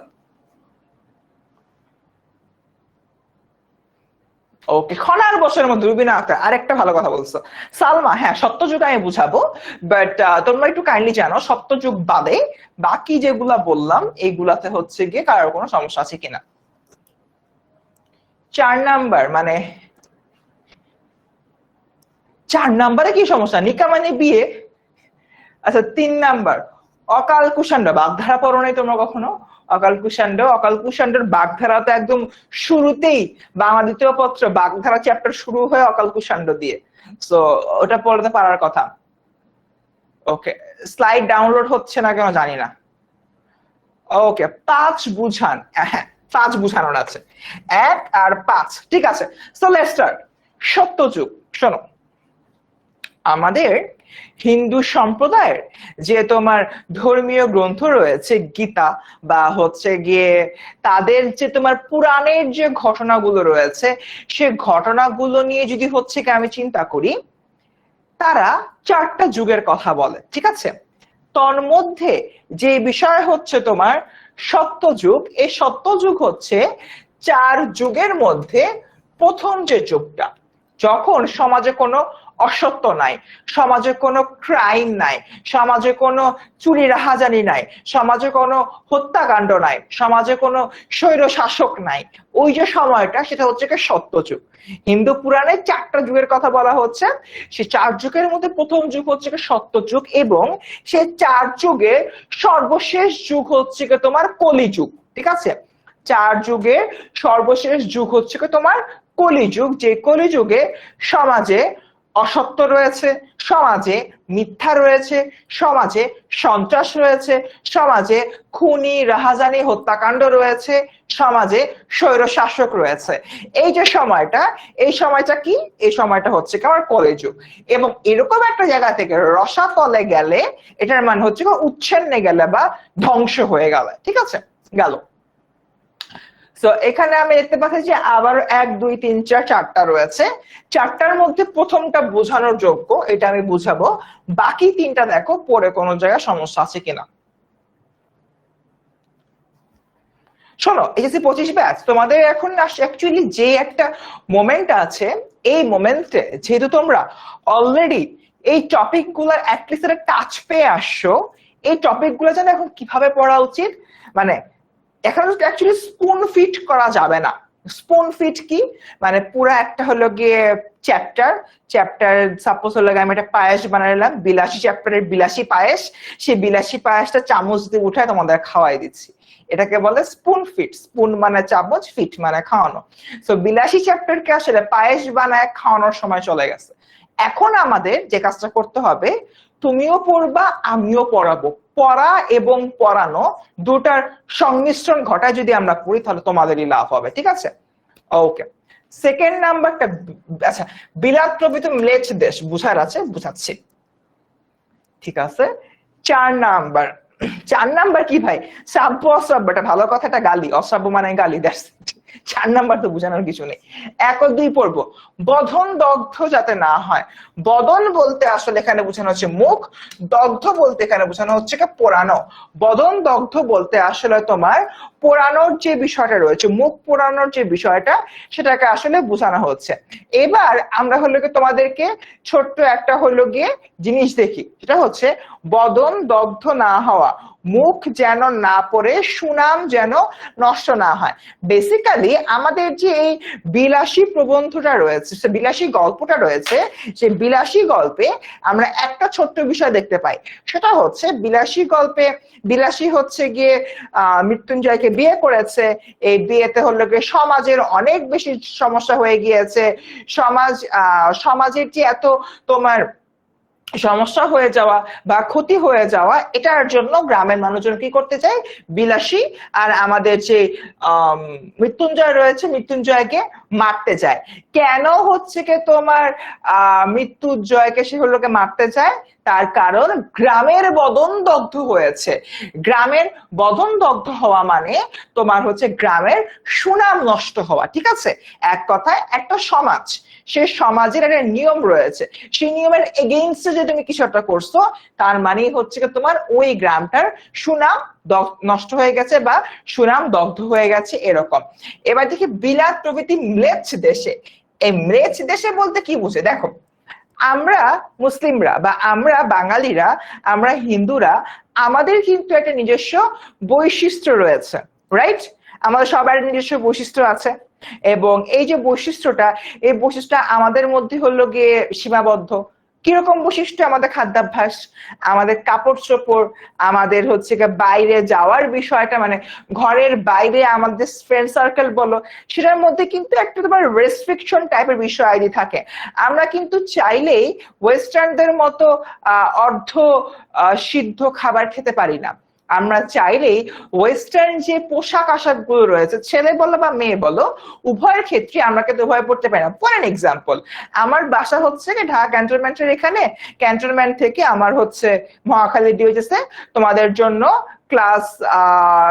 Speaker 1: ওকে। খনার বছরের মধ্যে রুবিনা আক্তার আরেকটা ভালো কথা বলছো। সালমা, হ্যাঁ সত্যযুগ আমি বুঝাবো, বাট তোমরা একটু কাইন্ডলি জানো সত্যযুগ বাদে বাকি যেগুলা বললাম এইগুলাতে হচ্ছে গিয়ে কারোর কোনো সমস্যা আছে কিনা। 4 নাম্বার মানে 4 নাম্বারে কি সমস্যা? নিকা মানে বিয়ে। আচ্ছা, 3 নাম্বার অকাল কুষাণ্ড, বাগধারা পড়ো নাই তোমরা কখনো? অকাল কুষাণ্ড, অকাল কুষাণ্ডের বাগধারা তো একদম শুরুতেই বাংলা দ্বিতীয় পত্র বাগধারা চ্যাপ্টার শুরু হয় অকাল কুষাণ্ড দিয়ে, সো ওটা পড়তে পারার কথা। ওকে, স্লাইড ডাউনলোড হচ্ছে না কেন জানি না। ওকে, 5 বুঝান, হ্যাঁ 5 বুঝানোর আছে, 1 আর 5, ঠিক আছে। So let's start. সত্যযুগ, শোনো, আমাদের হিন্দু সম্প্রদায়ের যে তোমার ধর্মীয় গ্রন্থ রয়েছে গীতা, বা হচ্ছে গিয়ে তাদের যে তোমার পুরাণের যে ঘটনাগুলো রয়েছে সে ঘটনাগুলো নিয়ে যদি হচ্ছে কি আমি চিন্তা করি, তারা 4টা যুগের কথা বলে, ঠিক আছে? তন্মধ্যে যে বিষয় হচ্ছে তোমার সত্যযুগ, এই সত্যযুগ হচ্ছে 4 যুগের মধ্যে প্রথম যে যুগটা, যখন সমাজে কোনো অসত্য নাই, সমাজে কোনো ক্রাইম নাই, সমাজে কোনো চুরি রাহাজানি নাই, সমাজে কোনো হত্যাকাণ্ড নাই, সমাজে কোনো স্বৈর শাসক নাই, ওই যে সময়টা সেটা হচ্ছে কি সত্যযুগ। হিন্দু পুরাণে 4টা যুগের কথা বলা হচ্ছে, সে 4 যুগের মধ্যে প্রথম যুগ হচ্ছে কি সত্যযুগ, এবং সে 4 যুগের সর্বশেষ যুগ হচ্ছে কি তোমার কলিযুগ, ঠিক আছে? 4 যুগের সর্বশেষ যুগ হচ্ছে কি তোমার কলিযুগ, যে কলিযুগে সমাজে অসত্য রয়েছে, সমাজে মিথ্যা রয়েছে, সমাজে সন্ত্রাস রয়েছে, সমাজে খুনি রাহাজানি হত্যাকাণ্ড রয়েছে, সমাজে স্বৈর শাসক রয়েছে। এই যে সময়টা, এই সময়টা কি? এই সময়টা হচ্ছে কি আমার কলিযুগ। এবং এরকম একটা জায়গা থেকে রসাতলে গেলে এটার মানে হচ্ছে উচ্ছন্নে গেলে বা ধ্বংস হয়ে গেলে, ঠিক আছে? গেল। সো এখানে আমি দেখতে পাচ্ছি যে আবার 1 2 3 4 4টা রয়েছে, 4টার মধ্যে প্রথমটা বোঝানোর যোগ্য, এটা আমি বুঝাবো। বাকি 3টা দেখো পরে কোনো জায়গায় সমস্যা আছে কিনা। শোনো, এইচএসসি 25 ব্যাচ তোমাদের এখন অ্যাকচুয়ালি যে একটা মোমেন্ট আছে, এই মোমেন্টে যেহেতু তোমরা অলরেডি এই টপিক গুলার অ্যাটলিস্ট একটা টাচ পেয়ে আসছো, এই টপিক গুলো যেন এখন কিভাবে পড়া উচিত, মানে এখন অ্যাকচুয়ালি স্পুন ফিট করা যাবে না। স্পুন ফিট কি, মানে পুরো একটা হলো গিয়ে চ্যাপ্টার সাপোজ হলো আমি একটা পায়েস বানালাম, 82 চ্যাপ্টারের 82 পায়েস, সেই 82 পায়েসটা চামচ দিয়ে উঠায় তোমাদের খাওয়াই দিচ্ছি, এটাকে বলে স্পুন ফিট। স্পুন মানে চামচ, ফিট মানে খাওয়ানো। সো 82 চ্যাপ্টারকে আসলে পায়েস বানায় খাওয়ানোর সময় চলে গেছে। এখন আমাদের যে কাজটা করতে হবে, তুমিও পড়বা আমিও পড়াবো, পড়া এবং পড়ানো দুটার সংমিশ্রণ ঘটায় যদি আমরা পড়ি তাহলে তোমাদেরই লাভ হবে, ঠিক আছে? ওকে, সেকেন্ড নাম্বারটা, আচ্ছা, বিলাত প্রভৃত ম্লেচ্ছ দেশ বুঝার আছে, বুঝাচ্ছি, ঠিক আছে। 4 নাম্বার কি ভাই? শ্রাব্য অশ্রাব্য, এটা ভালো কথা, এটা গালি, অশ্রাব্য মানে গালি, দ্যাটস 4 নাম্বার তো বোঝানোর কিছু নেই। 1 ও 2 পড়বো, বদন দগ্ধ যাতে না হয়। বদন বলতে আসলে এখানে বোঝানো হচ্ছে মুখ, দগ্ধ বলতে এখানে বোঝানো হচ্ছে কি পোড়ানো। বদন দগ্ধ বলতে আসলে তোমার পোড়ানোর যে বিষয়টা রয়েছে, মুখ পোড়ানোর যে বিষয়টা, সেটাকে আসলে বোঝানো হচ্ছে। এবার আমরা হলো কি তোমাদেরকে ছোট্ট একটা হলো গিয়ে জিনিস দেখি, সেটা হচ্ছে বদন দগ্ধ না হওয়া, মুখ যেন না পড়ে, সুনাম যেন নষ্ট না হয়। বেসিক্যালি আমাদের যে এই বিলাসী প্রবন্ধটা রয়েছে, বিলাসী গল্পটা রয়েছে, সেই বিলাসী গল্পে আমরা একটা ছোট্ট বিষয় দেখতে পাই, সেটা হচ্ছে বিলাসী গল্পে বিলাসী হচ্ছে গিয়ে মৃত্যুঞ্জয়কে বিয়ে করেছে। এই বিয়েতে হলো গিয়ে সমাজের অনেক বেশি সমস্যা হয়ে গিয়েছে। সমাজের যে এত তোমার সমস্যা হয়ে যাওয়া বা ক্ষতি হয়ে যাওয়া, এটার জন্য গ্রামের মানুষজন কি করতে চায়, বিলাসী আর আমাদের যে মৃত্যুঞ্জয় রয়েছে, মৃত্যুঞ্জয়কে মারতে চায়। কেন হচ্ছে কি তোমার মৃত্যুঞ্জয়কে সে হলো মারতে চায়, তার কারণ গ্রামের বদন দগ্ধ হয়েছে। গ্রামের বদন দগ্ধ হওয়া মানে তোমার হচ্ছে গ্রামের সুনাম নষ্ট হওয়া, ঠিক আছে? এক কথায় একটা সমাজ, সে সমাজের একটা নিয়ম রয়েছে, সেই নিয়মের এগেইনস্টে যে তুমি কিছু একটা করছো, তার মানেই হচ্ছে কি তোমার ওই গ্রামটার সুনাম নষ্ট হয়ে গেছে বা সুনাম দগ্ধ হয়ে গেছে, এরকম। এবার দেখি বিলাত প্রভৃতি ম্লেচ্ছ দেশে। এই ম্লেচ্ছ দেশে বলতে কি বুঝে? দেখো, আমরা মুসলিমরা বা আমরা বাঙালিরা, আমরা হিন্দুরা, আমাদের কিন্তু একটা নিজস্ব বৈশিষ্ট্য রয়েছে, রাইট? আমাদের সবার নিজস্ব বৈশিষ্ট্য আছে, এবং এই যে বৈশিষ্ট্যটা, এই বৈশিষ্ট্যটা আমাদের মধ্যে হলো গিয়ে সীমাবদ্ধ। কিরকম বৈশিষ্ট্য? আমাদের খাদ্যাভ্যাস, আমাদের কাপড় চোপড়, আমাদের হচ্ছে বাইরে যাওয়ার বিষয়টা, মানে ঘরের বাইরে আমাদের ফ্রেন্ড সার্কেল বলো, সেটার মধ্যে কিন্তু একটা তোমার রেস্ট্রিকশন টাইপের বিষয় আইডি থাকে। আমরা কিন্তু চাইলেই ওয়েস্টার্নদের মতো অর্ধ সিদ্ধ খাবার খেতে পারি না। আমরা চাইলেই ওয়েস্টার্ন যে পোশাক আশাক গুলো রয়েছে, ছেলে বলো বা মেয়ে বলো, উভয়ের ক্ষেত্রে আমরা কিন্তু উভয় পড়তে পারি না। ফর এন এক্সাম্পল, আমার বাসা হচ্ছে ঢাকা ক্যান্টনমেন্টের এখানে, ক্যান্টনমেন্ট থেকে আমার হচ্ছে মহাখালী ডিওজেসে তোমাদের জন্য ক্লাস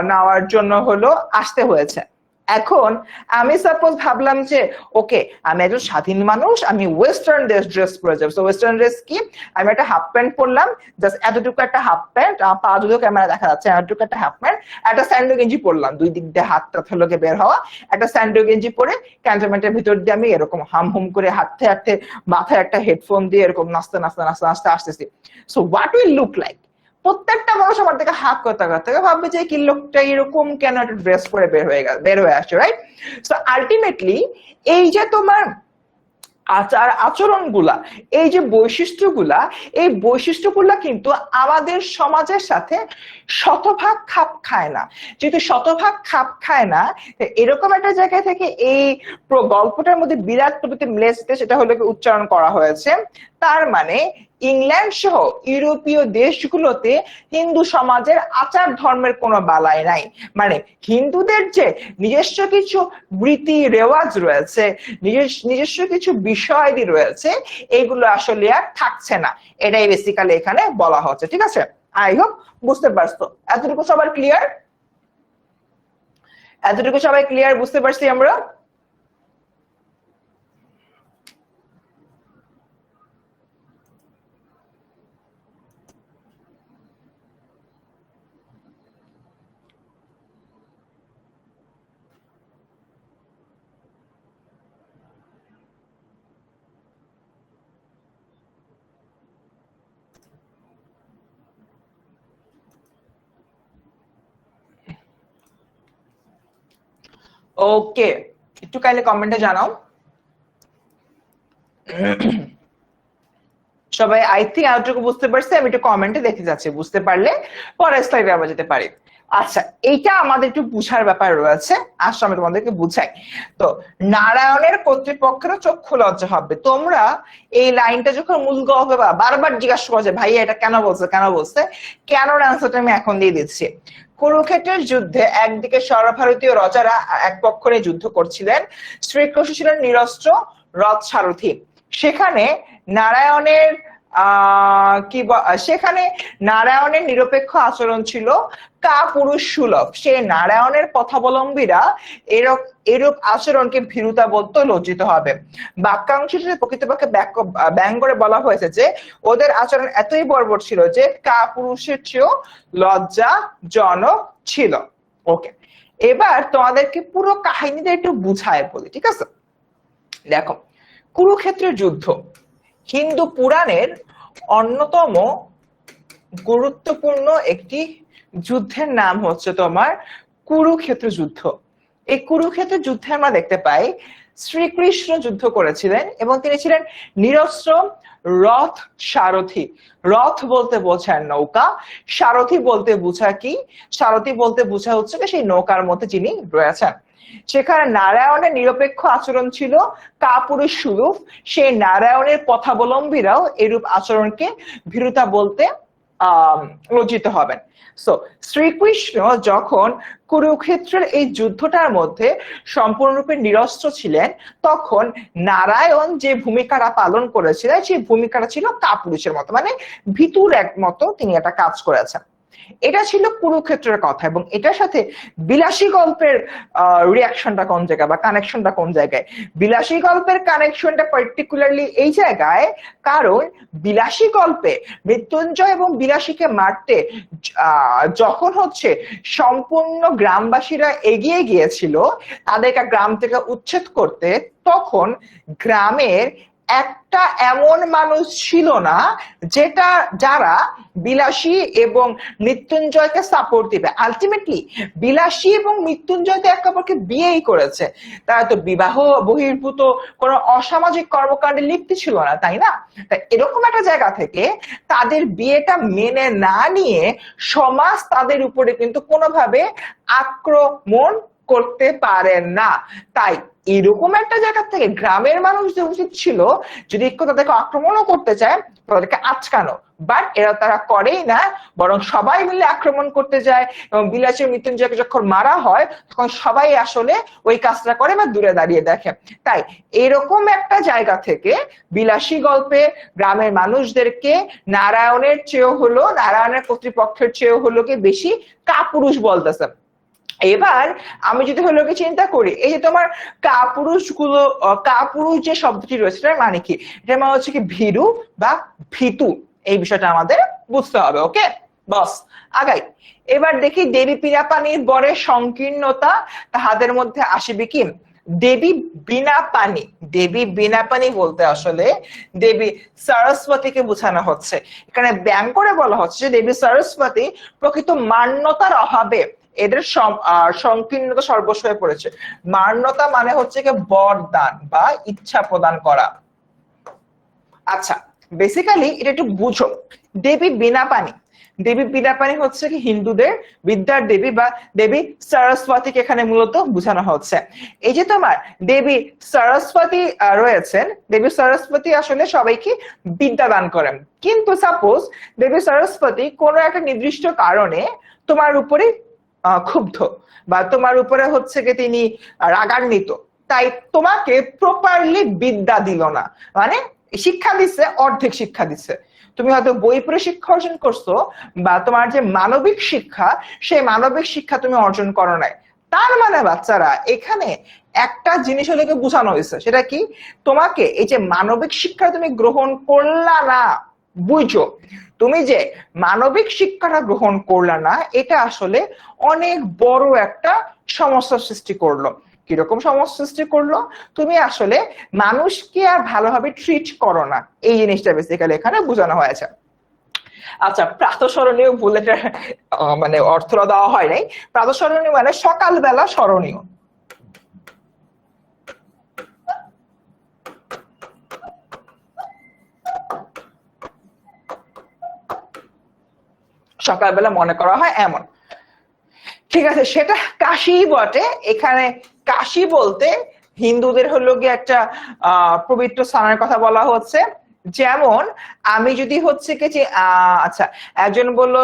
Speaker 1: নেওয়ার জন্য হলো আসতে হয়েছে। এখন আমি সাপোজ ভাবলাম যে ওকে, আমি একজন স্বাধীন মানুষ, আমি ওয়েস্টার্ন ড্রেস পরে যাবো। ওয়েস্টার্ন ড্রেস কি, আমি একটা হাফ প্যান্ট পরলাম, জাস্ট এতটুকু একটা হাফ প্যান্ট, আমার পা দুটো ক্যামেরা দেখা যাচ্ছে, এতটুকু একটা হাফ প্যান্ট, একটা স্যান্ডো গেঞ্জি পরলাম, দুই দিক দিয়ে হাতটা থলোকে বের হওয়া, একটা স্যান্ডো গেঞ্জি পরে ক্যান্টনমেন্টের ভিতর দিয়ে আমি এরকম হাম হুম করে হাঁটতে হাঁটতে মাথায় একটা হেডফোন দিয়ে এরকম নাচতে নাচতে নাচতে নাচতে আসতেছি। So what will look like? প্রত্যেকটা মানুষ আমার দিকে হাত করতে করতে ভাববে যে কি লোকটা এরকম কেন একটা ড্রেস পরে বের হয়ে আসছে, রাইট? সো আলটিমেটলি এই যে তোমার আচার আচরণ গুলা, এই যে বৈশিষ্ট্যগুলা, এই বৈশিষ্ট্যগুলা কিন্তু আমাদের সমাজের সাথে শতভাগ খাপ খায় না। যেহেতু শতভাগ খাপ খায় না, এরকম একটা জায়গা থেকে এই গল্পটার মধ্যে বিরাট প্রভৃতি ম্লেচ্ছ, সেটা হলো উচ্চারণ করা হয়েছে। তার মানে ইংল্যান্ড সহ ইউরোপীয় দেশগুলোতে হিন্দু সমাজের আচার ধর্মের কোনো বালাই নাই। মানে হিন্দুদের যে নিজস্ব কিছু রীতি রেওয়াজ রয়েছে, নিজস্ব কিছু বিষয়াদি রয়েছে, এগুলো আসলে আর থাকছে না। এটাই বেসিক্যালি এখানে বলা হচ্ছে, ঠিক আছে? আই হোপ বুঝতে পারছো। এতটুকু সবার ক্লিয়ার? এতটুকু সবাই ক্লিয়ার, বুঝতে পারছি আমরা? ওকে, একটু কাইন্ডলি কমেন্টে জানাও সবাই। আই থিঙ্ক এতটুকু বুঝতে পারছি, আমি একটু কমেন্টে দেখে যাচ্ছি, বুঝতে পারলে পরের স্লাইডে আমরা যেতে পারি। আচ্ছা, এইটা আমাদের একটু বুঝার ব্যাপার রয়েছে, আসলে আমি তোমাদেরকে বুঝাই। তো নারায়ণের কর্তৃপক্ষেরও চক্ষু লজ্জা হবে। তোমরা এই লাইনটা যখন মূল গল্প বা বারবার জিজ্ঞাসা করছে ভাইয়া এটা কেন বলছে কেন বলছে, কেন অ্যান্সারটা আমি এখন দিয়ে দিচ্ছি। কুরুক্ষেত্রের যুদ্ধে একদিকে সর্বভারতীয় রাজারা এক পক্ষ নিয়ে যুদ্ধ করছিলেন, শ্রীকৃষ্ণ ছিলেন নিরস্ত্র রথ সারথি। সেখানে নারায়ণের সেখানে নারায়ণের নিরপেক্ষ আচরণ ছিল কাপুরুষ সুলভ। সে নারায়ণের পথাবলম্বীরা এরূপ আচরণকে ভীরুতা বলতে লজ্জিত হবে। বাক্যাংশে প্রকৃতপক্ষে ব্যঙ্গ করে বলা হয়েছে যে ওদের আচরণ এতই বর্বর ছিল যে কাপুরুষের চেয়েও লজ্জাজনক ছিল। ওকে, এবার তোমাদেরকে পুরো কাহিনীটা একটু বুঝায় বলি, ঠিক আছে? দেখো, কুরুক্ষেত্রের যুদ্ধ হিন্দু পুরাণের অন্যতম গুরুত্বপূর্ণ একটি যুদ্ধের নাম হচ্ছে তোমার কুরুক্ষেত্র যুদ্ধ। এই কুরুক্ষেত্র যুদ্ধে আমরা দেখতে পাই শ্রীকৃষ্ণ যুদ্ধ করেছিলেন এবং তিনি ছিলেন নিরস্ত্র রথ সারথি। রথ বলতে বোঝায় নৌকা, সারথি বলতে বোঝায় কি? সারথি বলতে বোঝা হচ্ছে সেই নৌকার মধ্যে যিনি রয়েছেন। সেখানে নারায়ণের নিরপেক্ষ আচরণ ছিল কাপুরুষ সুলভ। সেই নারায়ণের পথাবলম্বীরাও এরূপ আচরণকে ভীরুতা বলতে লজ্জিত হবেন। সো শ্রীকৃষ্ণ যখন কুরুক্ষেত্রের এই যুদ্ধটার মধ্যে সম্পূর্ণরূপে নিরস্ত্র ছিলেন, তখন নারায়ণ যে ভূমিকাটা পালন করেছিলেন সেই ভূমিকাটা ছিল কাপুরুষের মতো, মানে ভীতুর এক মতো তিনি একটা কাজ করেছেন। এটা ছিল কুরুক্ষেত্রের কথা। এবং এটার সাথে বিলাসী গল্পের রিয়াকশনটা কোন জায়গায় বা কানেকশনটা কোন জায়গায়? বিলাসী গল্পের কানেকশনটা পার্টিকুলারলি এই জায়গায়, কারণ বিলাসী গল্পে মৃত্যুঞ্জয় এবং বিলাসীকে মারতে যখন হচ্ছে সম্পূর্ণ গ্রামবাসীরা এগিয়ে গিয়েছিল তাদেরকে গ্রাম থেকে উচ্ছেদ করতে, তখন গ্রামের একটা এমন মানুষ ছিল না যারা বিলাসী এবং মৃত্যুঞ্জয়কে সাপোর্ট দিবে। আলটিমেটলি বিলাসী এবং মৃত্যুঞ্জয় তো একে অপরকে বিয়েই করেছে, তারা তো বিবাহ বহির্ভূত কোনো অসামাজিক কর্মকাণ্ডে লিপ্ত ছিল না, তাই না? তাই এরকম একটা জায়গা থেকে তাদের বিয়েটা মেনে না নিয়ে সমাজ তাদের উপরে কিন্তু কোনোভাবে আক্রমণ করতে পারেন না। তাই এরকম একটা জায়গা থেকে গ্রামের মানুষদের উচিত ছিল যদি একটু তাদেরকে আক্রমণও করতে চায় তাদেরকে আটকানো, বাট এরা তারা করেই না, বরং সবাই মিলে আক্রমণ করতে যায়। এবং বিলাসী মৃত্যুঞ্জয়কে যখন মারা হয় তখন সবাই আসলে ওই কাজটা করে বা দূরে দাঁড়িয়ে দেখে। তাই এরকম একটা জায়গা থেকে বিলাসী গল্পে গ্রামের মানুষদেরকে নারায়ণের চেয়েও হলো, নারায়ণের কর্তৃপক্ষের চেয়েও হলো কি বেশি কাপুরুষ বলতেছে। এবার আমি যদি হলো কি চিন্তা করি, এই যে তোমার কাপুরুষ গুলো, কাপুরুষ যে শব্দটি রয়েছে এটার মানে কি? এটা মানে হচ্ছে কি ভীরু বা ভীতু। এই বিষয়টা আমাদের বুঝতে হবে। ওকে বস, আগাই। এবার দেখি দেবী পিনাপানির বরের সংকীর্ণতা তাহাদের মধ্যে আসিবে কি? দেবী বিনা পানি, দেবী বিনা পানি বলতে আসলে দেবী সরস্বতীকে বোঝানো হচ্ছে। এখানে ব্যাং করে বলা হচ্ছে যে দেবী সরস্বতী প্রকৃত মান্যতার অভাবে এদের সংকীর্ণতা সর্বস্ব হয়ে পড়েছে। মান্যতা মানে হচ্ছে কি বরদান বা ইচ্ছা প্রদান করা। আচ্ছা, বেসিক্যালি এটা একটু বুঝো। দেবী বিনা পানি, দেবী বিনা পানি হচ্ছে কি হিন্দুদের বিদ্যার দেবী বা দেবী সরস্বতীকে এখানে মূলত বোঝানো হচ্ছে। এই যে তোমার দেবী সরস্বতী রয়েছেন, দেবী সরস্বতী আসলে সবাইকে বিদ্যা দান করেন। কিন্তু সাপোজ দেবী সরস্বতী কোনো একটা নির্দিষ্ট কারণে তোমার উপরে ক্ষুব্ধ বা তোমার উপরে হচ্ছে কি তিনি রাগান্বিত, তাই তোমাকে প্রপারলি বিদ্যা দিল না, মানে শিক্ষা দিচ্ছে অর্ধেক শিক্ষা দিচ্ছে। তুমি হয়তো বই পড়ে শিক্ষা অর্জন করছো বা তোমার যে মানবিক শিক্ষা সেই মানবিক শিক্ষা তুমি অর্জন করো নাই, তার মানে বাচ্চারা এখানে একটা জিনিস হলে বোঝানো হয়েছে, সেটা কি? তোমাকে এই যে মানবিক শিক্ষা তুমি গ্রহণ করলা না, বুঝছো, তুমি যে মানবিক শিক্ষাটা গ্রহণ করলা না, এটা আসলে অনেক বড় একটা সমস্যার সৃষ্টি করলো। কিরকম সমস্যা সৃষ্টি করলো? তুমি আসলে মানুষকে আর ভালোভাবে ট্রিট করো না, এই জিনিসটা বেসিক্যালি এখানে বোঝানো হয়েছে। আচ্ছা, প্রাতঃস্মরণীয় বুলেটের মানে অর্থটা দেওয়া হয় নাই। প্রাতঃস্মরণীয় মানে সকালবেলা স্মরণীয়। সকালবেলা মনে করা হয় এমন, ঠিক আছে, সেটা কাশি বটে। এখানে কাশি বলতে হিন্দুদের হলো গিয়ে একটা পবিত্র স্থানের কথা বলা হচ্ছে। যেমন আমি যদি হচ্ছে কি যে আচ্ছা, একজন বললো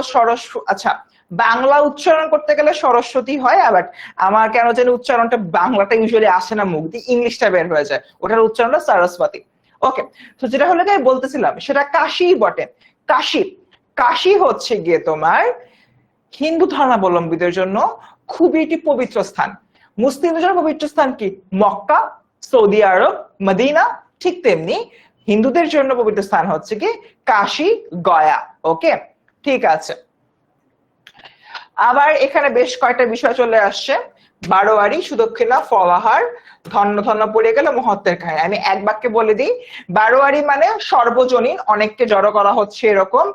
Speaker 1: আচ্ছা, বাংলা উচ্চারণ করতে গেলে সরস্বতী হয়, আবার আমার কেন জানি উচ্চারণটা বাংলাটা ইউজুয়ালি আসে না মুখ দিয়ে, ইংলিশটা বের হয়ে যায়, ওটার উচ্চারণটা সরস্বতী। ওকে, তো যেটা হলো গিয়ে বলতেছিলাম সেটা কাশি বটে। কাশি, কাশি হচ্ছে গিয়ে তোমার হিন্দু ধর্মাবলম্বীদের জন্য খুবই একটি পবিত্র স্থান। মুসলিমদের জন্য পবিত্র স্থান কি? মক্কা, সৌদি আরব, মদিনা। ঠিক তেমনি হিন্দুদের জন্য পবিত্র স্থান হচ্ছে কি কাশী, গয়া। ওকে, ঠিক আছে। আবার এখানে বেশ কয়েকটা বিষয় চলে আসছে। বারোয়ারি, সুদক্ষিণা, ফলাহার, ধন্য ধন্য পড়ে গেল, মহত্বের কাহিনী। আমি এক বাক্যে বলে দিই, বারোয়ারি মানে সর্বজনীন, অনেককে জড়ো করা হচ্ছে এরকম।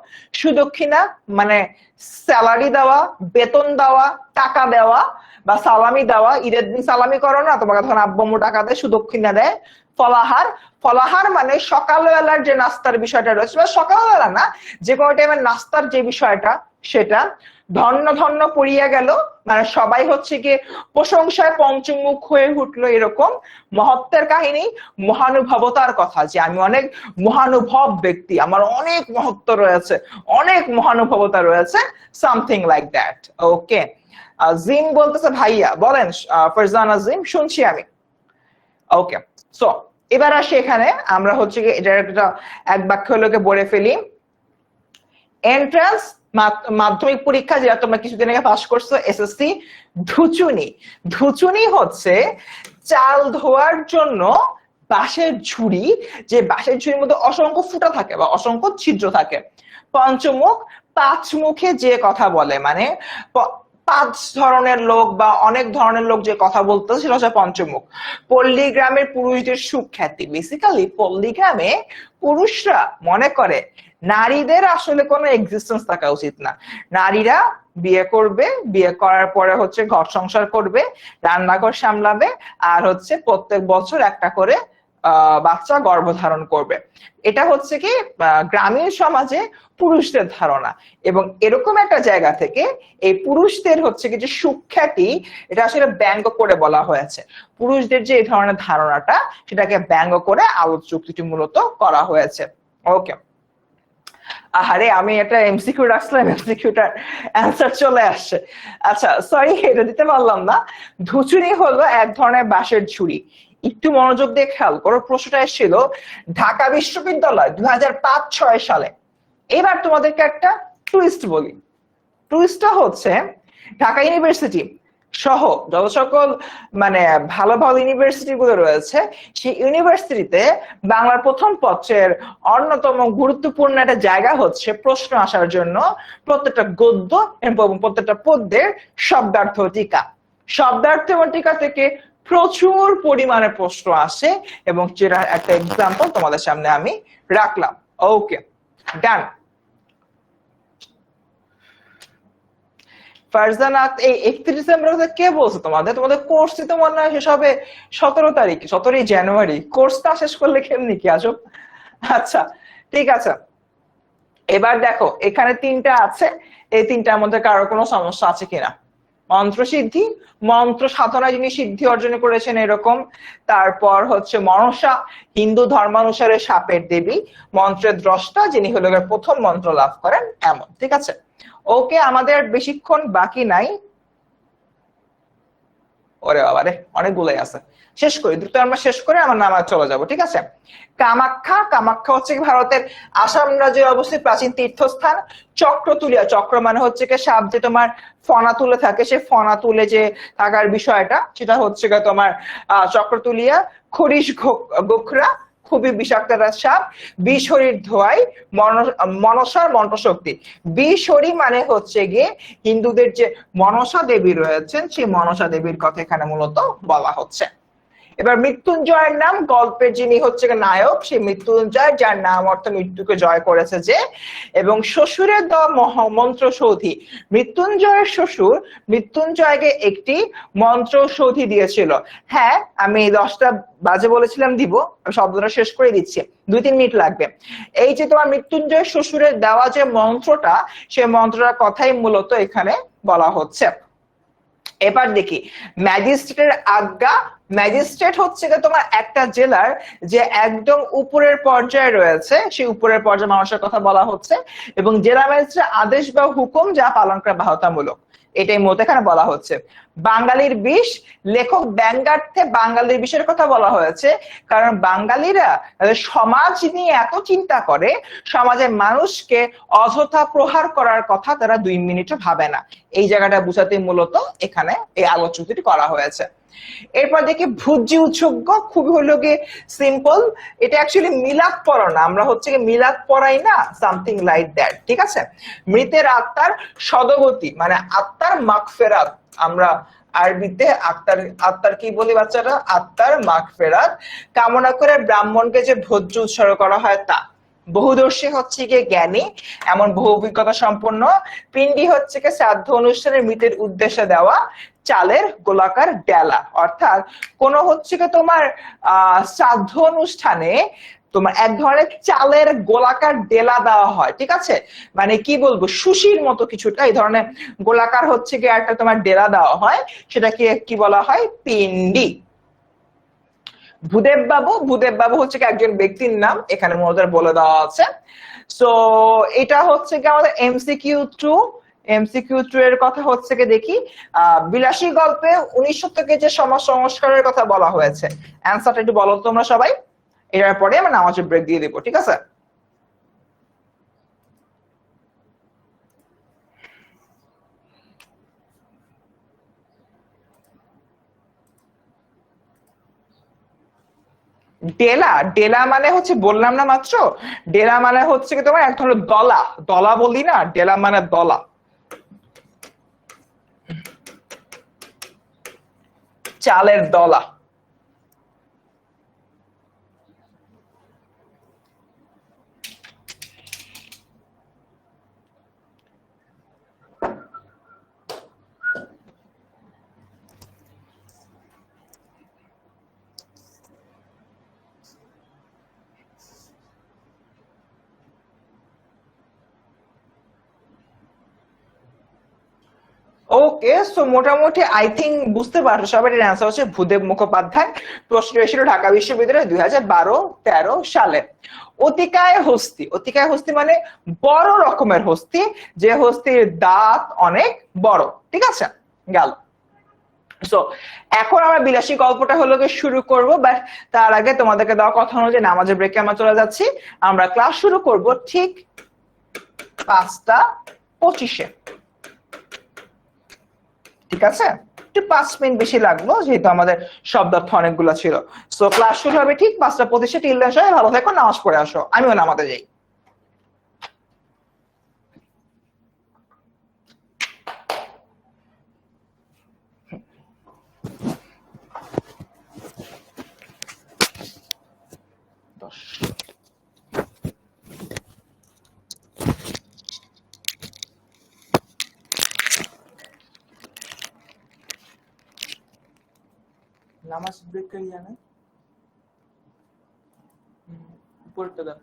Speaker 1: সুদক্ষিণা মানে স্যালারি দেওয়া, বেতন দেওয়া, টাকা দেওয়া বা সালামি দেওয়া। ঈদের দিন সালামি করো না, তোমাকে তখন আব্বু টাকা দেয়, সুদক্ষিণা দেয়। ফলাহার, ফলাহার মানে সকালবেলার যে নাস্তার বিষয়টা রয়েছে, বা সকালবেলা না, যে কোনো টাইমের নাস্তার যে বিষয়টা সেটা। ধন্য ধন্য পড়িয়া গেল মানে সবাই হচ্ছে গিয়ে প্রশংসায় পঞ্চমুখ হয়ে উঠলো এরকম। মহত্বের কাহিনী, মহানুভবতার কথা, যে আমি অনেক মহানুভব ব্যক্তি, আমার অনেক মহত্ব রয়েছে, অনেক মহানুভবতা রয়েছে, something like that. Okay, gym বলতেছে ভাইয়া, বলেন ফারজানা জিম, শুনছি আমি। ওকে, সো এবার আসি এখানে আমরা হচ্ছে গিয়ে এটা একটা এক বাক্য লোকে বলে ফেলি। এন্ট্রান্স মাধ্যমিক পরীক্ষা যেটা তোমরা কিছুদিন আগে পাস করছো, এসএসসি। ধুচুনি, ধুচুনি হচ্ছে চাল ধোয়ার জন্য বাঁশের ঝুড়ি, যে বাঁশের ঝুড়ির মধ্যে অসংখ্য ফুটা থাকে বা অসংখ্য ছিদ্র থাকে। পঞ্চমুখ, পাঁচ মুখে যে কথা বলে, মানে পাঁচ ধরনের লোক বা অনেক ধরনের লোক যে কথা বলতো সেটা হচ্ছে পঞ্চমুখ। পল্লী গ্রামের পুরুষদের সুখ্যাতি, বেসিক্যালি পল্লী গ্রামে পুরুষরা মনে করে নারীদের আসলে কোনো এক্সিস্টেন্স থাকা উচিত না। নারীরা বিয়ে করবে, বিয়ে করার পরে হচ্ছে ঘর সংসার করবে, রান্নাঘর সামলাবে, আর হচ্ছে প্রত্যেক বছর একটা করে বাচ্চা গর্ভধারণ করবে। এটা হচ্ছে কি গ্রামীণ সমাজে পুরুষদের ধারণা। এবং এরকম একটা জায়গা থেকে এই পুরুষদের হচ্ছে কি যে সুখ্যাতি, এটা আসলে ব্যঙ্গ করে বলা হয়েছে। পুরুষদের যে এই ধরনের ধারণাটা, সেটাকে ব্যঙ্গ করে আলোচ্য যুক্তিটি মূলত করা হয়েছে। ওকে, আরে আমি একটা এমসিকিউ রাখছিলাম, এমসিকিউটার অ্যান্সার চলে আসছে। আচ্ছা সরি, এটা দিতে পারলাম না। ধুচুনি হলো এক ধরনের বাঁশের ঝুড়ি। একটু মনোযোগ দিয়ে খেয়াল করো, প্রশ্নটা এসেছিল ঢাকা বিশ্ববিদ্যালয় 2005-06 সালে। এবার তোমাদেরকে একটা টুইস্ট বলি। টুইস্টটা হচ্ছে ঢাকা ইউনিভার্সিটি সহ যত সকল মানে ভালো ভালো ইউনিভার্সিটি গুলো রয়েছে, সেই ইউনিভার্সিটিতে বাংলার প্রথম পত্রের অন্যতম গুরুত্বপূর্ণ একটা জায়গা হচ্ছে প্রশ্ন আসার জন্য প্রত্যেকটা গদ্য এবং প্রত্যেকটা পদ্যের শব্দার্থ টিকা। শব্দার্থ এবং টিকা থেকে প্রচুর পরিমাণে প্রশ্ন আসে, এবং যেটার একটা এক্সাম্পল তোমাদের সামনে আমি রাখলাম। ওকে, ডান। ফারজানা, এই 31 ডিসেম্বর কে বলছো? তোমাদের কোর্স তো মনে হয় শেষ হবে 17 তারিখ, 17 জানুয়ারি। কোর্সটা শেষ করলে কেমনি কি আজব। আচ্ছা ঠিক আছে, এবার দেখো এখানে তিনটা আছে, এই তিনটার মধ্যে কারো কোনো সমস্যা আছে কিনা। মন্ত্র সিদ্ধি, মন্ত্র সাধনায় যিনি সিদ্ধি অর্জন করেছেন এরকম। তারপর হচ্ছে মনসা, হিন্দু ধর্মানুসারে সাপের দেবী, মন্ত্রের দ্রষ্টা, যিনি হলো প্রথম মন্ত্র লাভ করেন, এমন। ঠিক আছে, ওকে, আমাদের বেশিক্ষণ বাকি নাই। ওরে বাবা রে, অনেকগুলোই আছে। শেষ করি, দ্রুত আমরা শেষ করে আমার নামাজ চলে যাব, ঠিক আছে। কামাখ্যা, কামাখ্যা হচ্ছে ভারতের আসাম রাজ্যে অবস্থিত প্রাচীন তীর্থস্থান। চক্রতুলিয়া, চক্র মানে হচ্ছে কি সাপ যে তোমার ফনা তুলে থাকে, সে ফনা তুলে যে থাকার বিষয়টা, সেটা হচ্ছে কি তোমার চক্রতুলিয়া। খরিশ গোখরা, খুবই বিষাক্ত একটা সাপ। বিশরীর ধোয়াই, মনসার মন্ত্রশক্তি। বিশরী মানে হচ্ছে গিয়ে হিন্দুদের যে মনসা দেবী রয়েছেন, সেই মনসা দেবীর কথা এখানে মূলত বলা হচ্ছে। এবার মৃত্যুঞ্জয়ের নাম, গল্পের যিনি হচ্ছে নায়ক সেই মৃত্যুঞ্জয়, যার নাম অর্থ মৃত্যুকে জয় করেছে যে। এবং শ্বশুরের মন্ত্রসৌধি, মৃত্যুঞ্জয়ের শ্বশুর মৃত্যুঞ্জয়কে একটি মন্ত্রসৌধি দিয়েছিল। হ্যাঁ, আমি 10টা বাজে বলেছিলাম দিব, আমি শব্দটা শেষ করে দিচ্ছি, 2-3 মিনিট লাগবে। এই যে তোমার মৃত্যুঞ্জয় শ্বশুরের দেওয়া যে মন্ত্রটা, সেই মন্ত্রটার কথাই মূলত এখানে বলা হচ্ছে। এবার দেখি ম্যাজিস্ট্রেটের আজ্ঞা। ম্যাজিস্ট্রেট হচ্ছে তোমার একটা জেলার যে একদম উপরের পর্যায়ে রয়েছে, সেই উপরের পর্যায়ে মানুষের কথা বলা হচ্ছে। এবং জেলা ম্যাজিস্ট্রেট আদেশ বা হুকুম যা পালন করা বাধ্যতামূলক, এটাই মূলত এখানে বলা হচ্ছে। বাঙালির বিষ, লেখক ব্যঙ্গার্থে বাঙালির বিষের কথা বলা হয়েছে, কারণ বাঙালিরা সমাজ নিয়ে এত চিন্তা করে, সমাজের মানুষকে অযথা প্রহার করার কথা তারা 2 মিনিটও ভাবে না। এই জায়গাটা বুঝাতে মূলত এখানে এই আলোচনাটি করা হয়েছে। এরপর দেখি ভুজি উৎসর্গ, খুবই হলো গিয়ে সিম্পল। এটা অ্যাকচুয়ালি মিলাদ পড়া না, আমরা হচ্ছে কি মিলাদ পড়াই না, সামথিং লাইক দ্যাট, ঠিক আছে। মৃতের আত্মার সদগতি মানে আত্মার মাগফিরাত, আমরা আরবিতে আত্মার কি বলি বাচ্চারা, আত্মার মাগফিরাত কামনা করে ব্রাহ্মণকে যে ভোজ্য উৎসর্গ করা হয় তা। বহুদর্শী হচ্ছে গিয়ে জ্ঞানী, এমন বহু অভিজ্ঞতা সম্পন্ন। পিণ্ডি হচ্ছে গিয়ে শ্রাদ্ধ অনুষ্ঠানে মৃতের উদ্দেশ্যে দেওয়া চালের গোলাকার ডেলা, অর্থাৎ কোন হচ্ছে কি তোমার শ্রাদ্ধ অনুষ্ঠানে তোমার এক ধরনের চালের গোলাকার ডেলা দেওয়া হয়, ঠিক আছে। মানে কি বলবো, সুশির মতো কিছুটা এই ধরনের গোলাকার হচ্ছে কি একটা তোমার ডেলা দেওয়া হয়, সেটাকে কি বলা হয়, পিণ্ডি। ভূদেব বাবু, ভূদেব বাবু হচ্ছে কি একজন ব্যক্তির নাম, এখানে মূলত বলে দেওয়া আছে। সো এটা হচ্ছে কি আমাদের MCQ2। MCQ2 এর কথা হচ্ছে কি দেখি, বিলাসী গল্পে 19 শতকে যে সমাজ সংস্কারের কথা বলা হয়েছে, অ্যান্সারটা একটু বলো তোমরা সবাই, এটার পরে আমরা নামাজের ব্রেক দিয়ে দিব, ঠিক আছে। ডেলা, ডেলা মানে হচ্ছে বললাম না মাত্র, ডেলা মানে হচ্ছে কি তোমার এক ধরনের দলা, দলা বলি না, ডেলা মানে দলা, চালের দলা। ওকে, সো মোটামুটি আই থিঙ্ক বুঝতে পারছো সবাই, এর অ্যান্সার হচ্ছে ভূদেব মুখোপাধ্যায়। প্রশ্ন এসেছিল ঢাকা বিশ্ববিদ্যালয়ে 2012-13 সালে। অতিকায় হস্তি, অতিকায় হস্তি মানে বড় রকমের হস্তি, যে হস্তির দাঁত অনেক বড়, ঠিক আছে, গেল। সো এখন আমরা বিলাসী গল্পটা হলো শুরু করব, বাট তার আগে তোমাদেরকে দেওয়া কথা অনুযায়ী নামাজের ব্রেকে আমরা চলে যাচ্ছি। আমরা ক্লাস শুরু করব ঠিক 5টা 25-এ, ঠিক আছে। একটু 5 মিনিট বেশি লাগলো যেহেতু আমাদের শব্দার্থ অনেকগুলো ছিল। সো ক্লাস শুরু হবে ঠিক 5টা 25-এ। টিল দেন সবাই ভালো থেকো, নামাজ পড়ে আসো, আমিও নামাতে যাই। নামাজ ব্রেক করি জানে উপরটা দাও।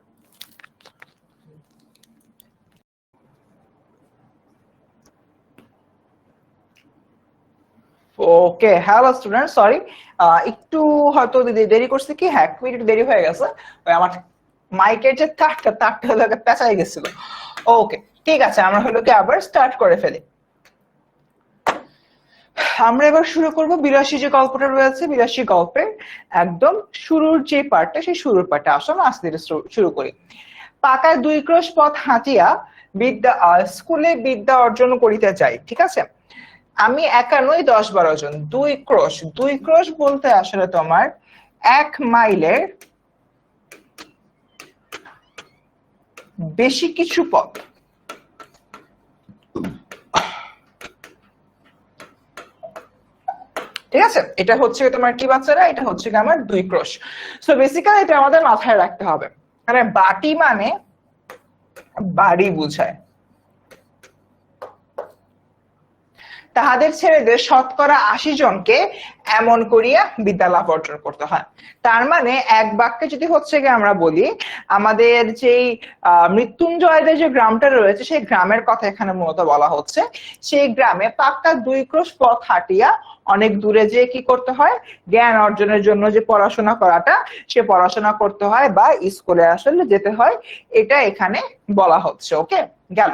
Speaker 1: ওকে, হ্যালো স্টুডেন্ট, সরি একটু হয়তো দেরি করছে, কি হ্যাঁ 1 মিনিট দেরি হয়ে গেছে, ওই আমার মাইকের যে তারটা হলো পেঁচাই গেছিল। ওকে ঠিক আছে, আমরা হলো কি আবার স্টার্ট করে ফেলি। আমরা এবার শুরু করব বিলাসী যে গল্পটা রয়েছে, বিলাসী গল্পের একদম শুরুর যে পার্টটা, সেই শুরুর পার্টটা আসলে আস্তে ধীরে শুরু করি। পাকায় 2 ক্রোশ পথ হাঁটিয়া স্কুলে বিদ্যা অর্জন করিতে যাই। ঠিক আছে, আমি একা নই, 10-12 জন। 2 ক্রোশ বলতে আসলে তোমার 1 মাইলের বেশি কিছু পথ। ঠিক আছে, এটা হচ্ছে তোমার কি বাচ্চারা, এটা হচ্ছে আমার 2 ক্রোশ। সো বেসিক্যালি এটা আমাদের মাথায় রাখতে হবে, মানে বাটি মানে বাড়ি বুঝায়। তাহাদের ছেলেদের 80% জনকে এমন করিয়া বিদ্যা লাভ অর্জন করতে হয়। তার মানে এক বাক্যে যদি হচ্ছে গিয়ে আমরা বলি, আমাদের যেই মৃত্যুঞ্জয়দের যে গ্রামটা রয়েছে, সেই গ্রামের কথা এখানে মূলত বলা হচ্ছে। সেই গ্রামে পাক্কা 2 ক্রোশ পথ হাঁটিয়া অনেক দূরে যেয়ে কি করতে হয়, জ্ঞান অর্জনের জন্য যে পড়াশোনা করাটা, সে পড়াশোনা করতে হয় বা স্কুলে আসলে যেতে হয়, এটা এখানে বলা হচ্ছে। ওকে, গেল।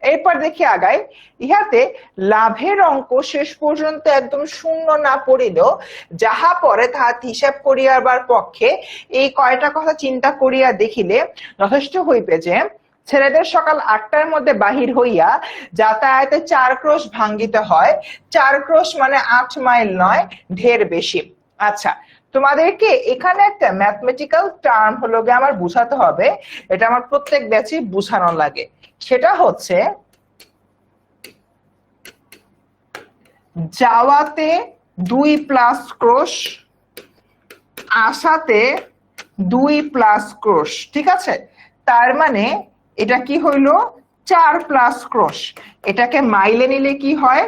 Speaker 1: এরপর দেখি আগাই। ইহাতে লাভের অঙ্ক শেষ পর্যন্ত একদম শূন্য না পড়িলেও যাহা পরে তাহা হিসাব করিয়াবার পক্ষে এই কয়টা কথা চিন্তা করিয়া দেখিলে যথেষ্ট হইবে যে ছেলেদের সকাল 8টার মধ্যে বাহির হইয়া যাতায়াতে 4 ক্রোশ ভাঙ্গিতে হয়। 4 ক্রোশ মানে 8 মাইল নয়, ঢের বেশি। আচ্ছা, তোমাদেরকে এখানে একটা ম্যাথমেটিক্যাল টার্ম হলো গিয়ে আমার বুঝাতে হবে, এটা আমার প্রত্যেক ব্যাচে বুঝানো লাগে। সেটা হচ্ছে যাওয়াতে 2 প্লাস ক্রোশ, আসাতে 2 প্লাস ক্রোশ। ঠিক আছে, তার মানে এটা কি হইলো 4 প্লাস ক্রোশ। এটাকে মাইলে নিলে কি হয়,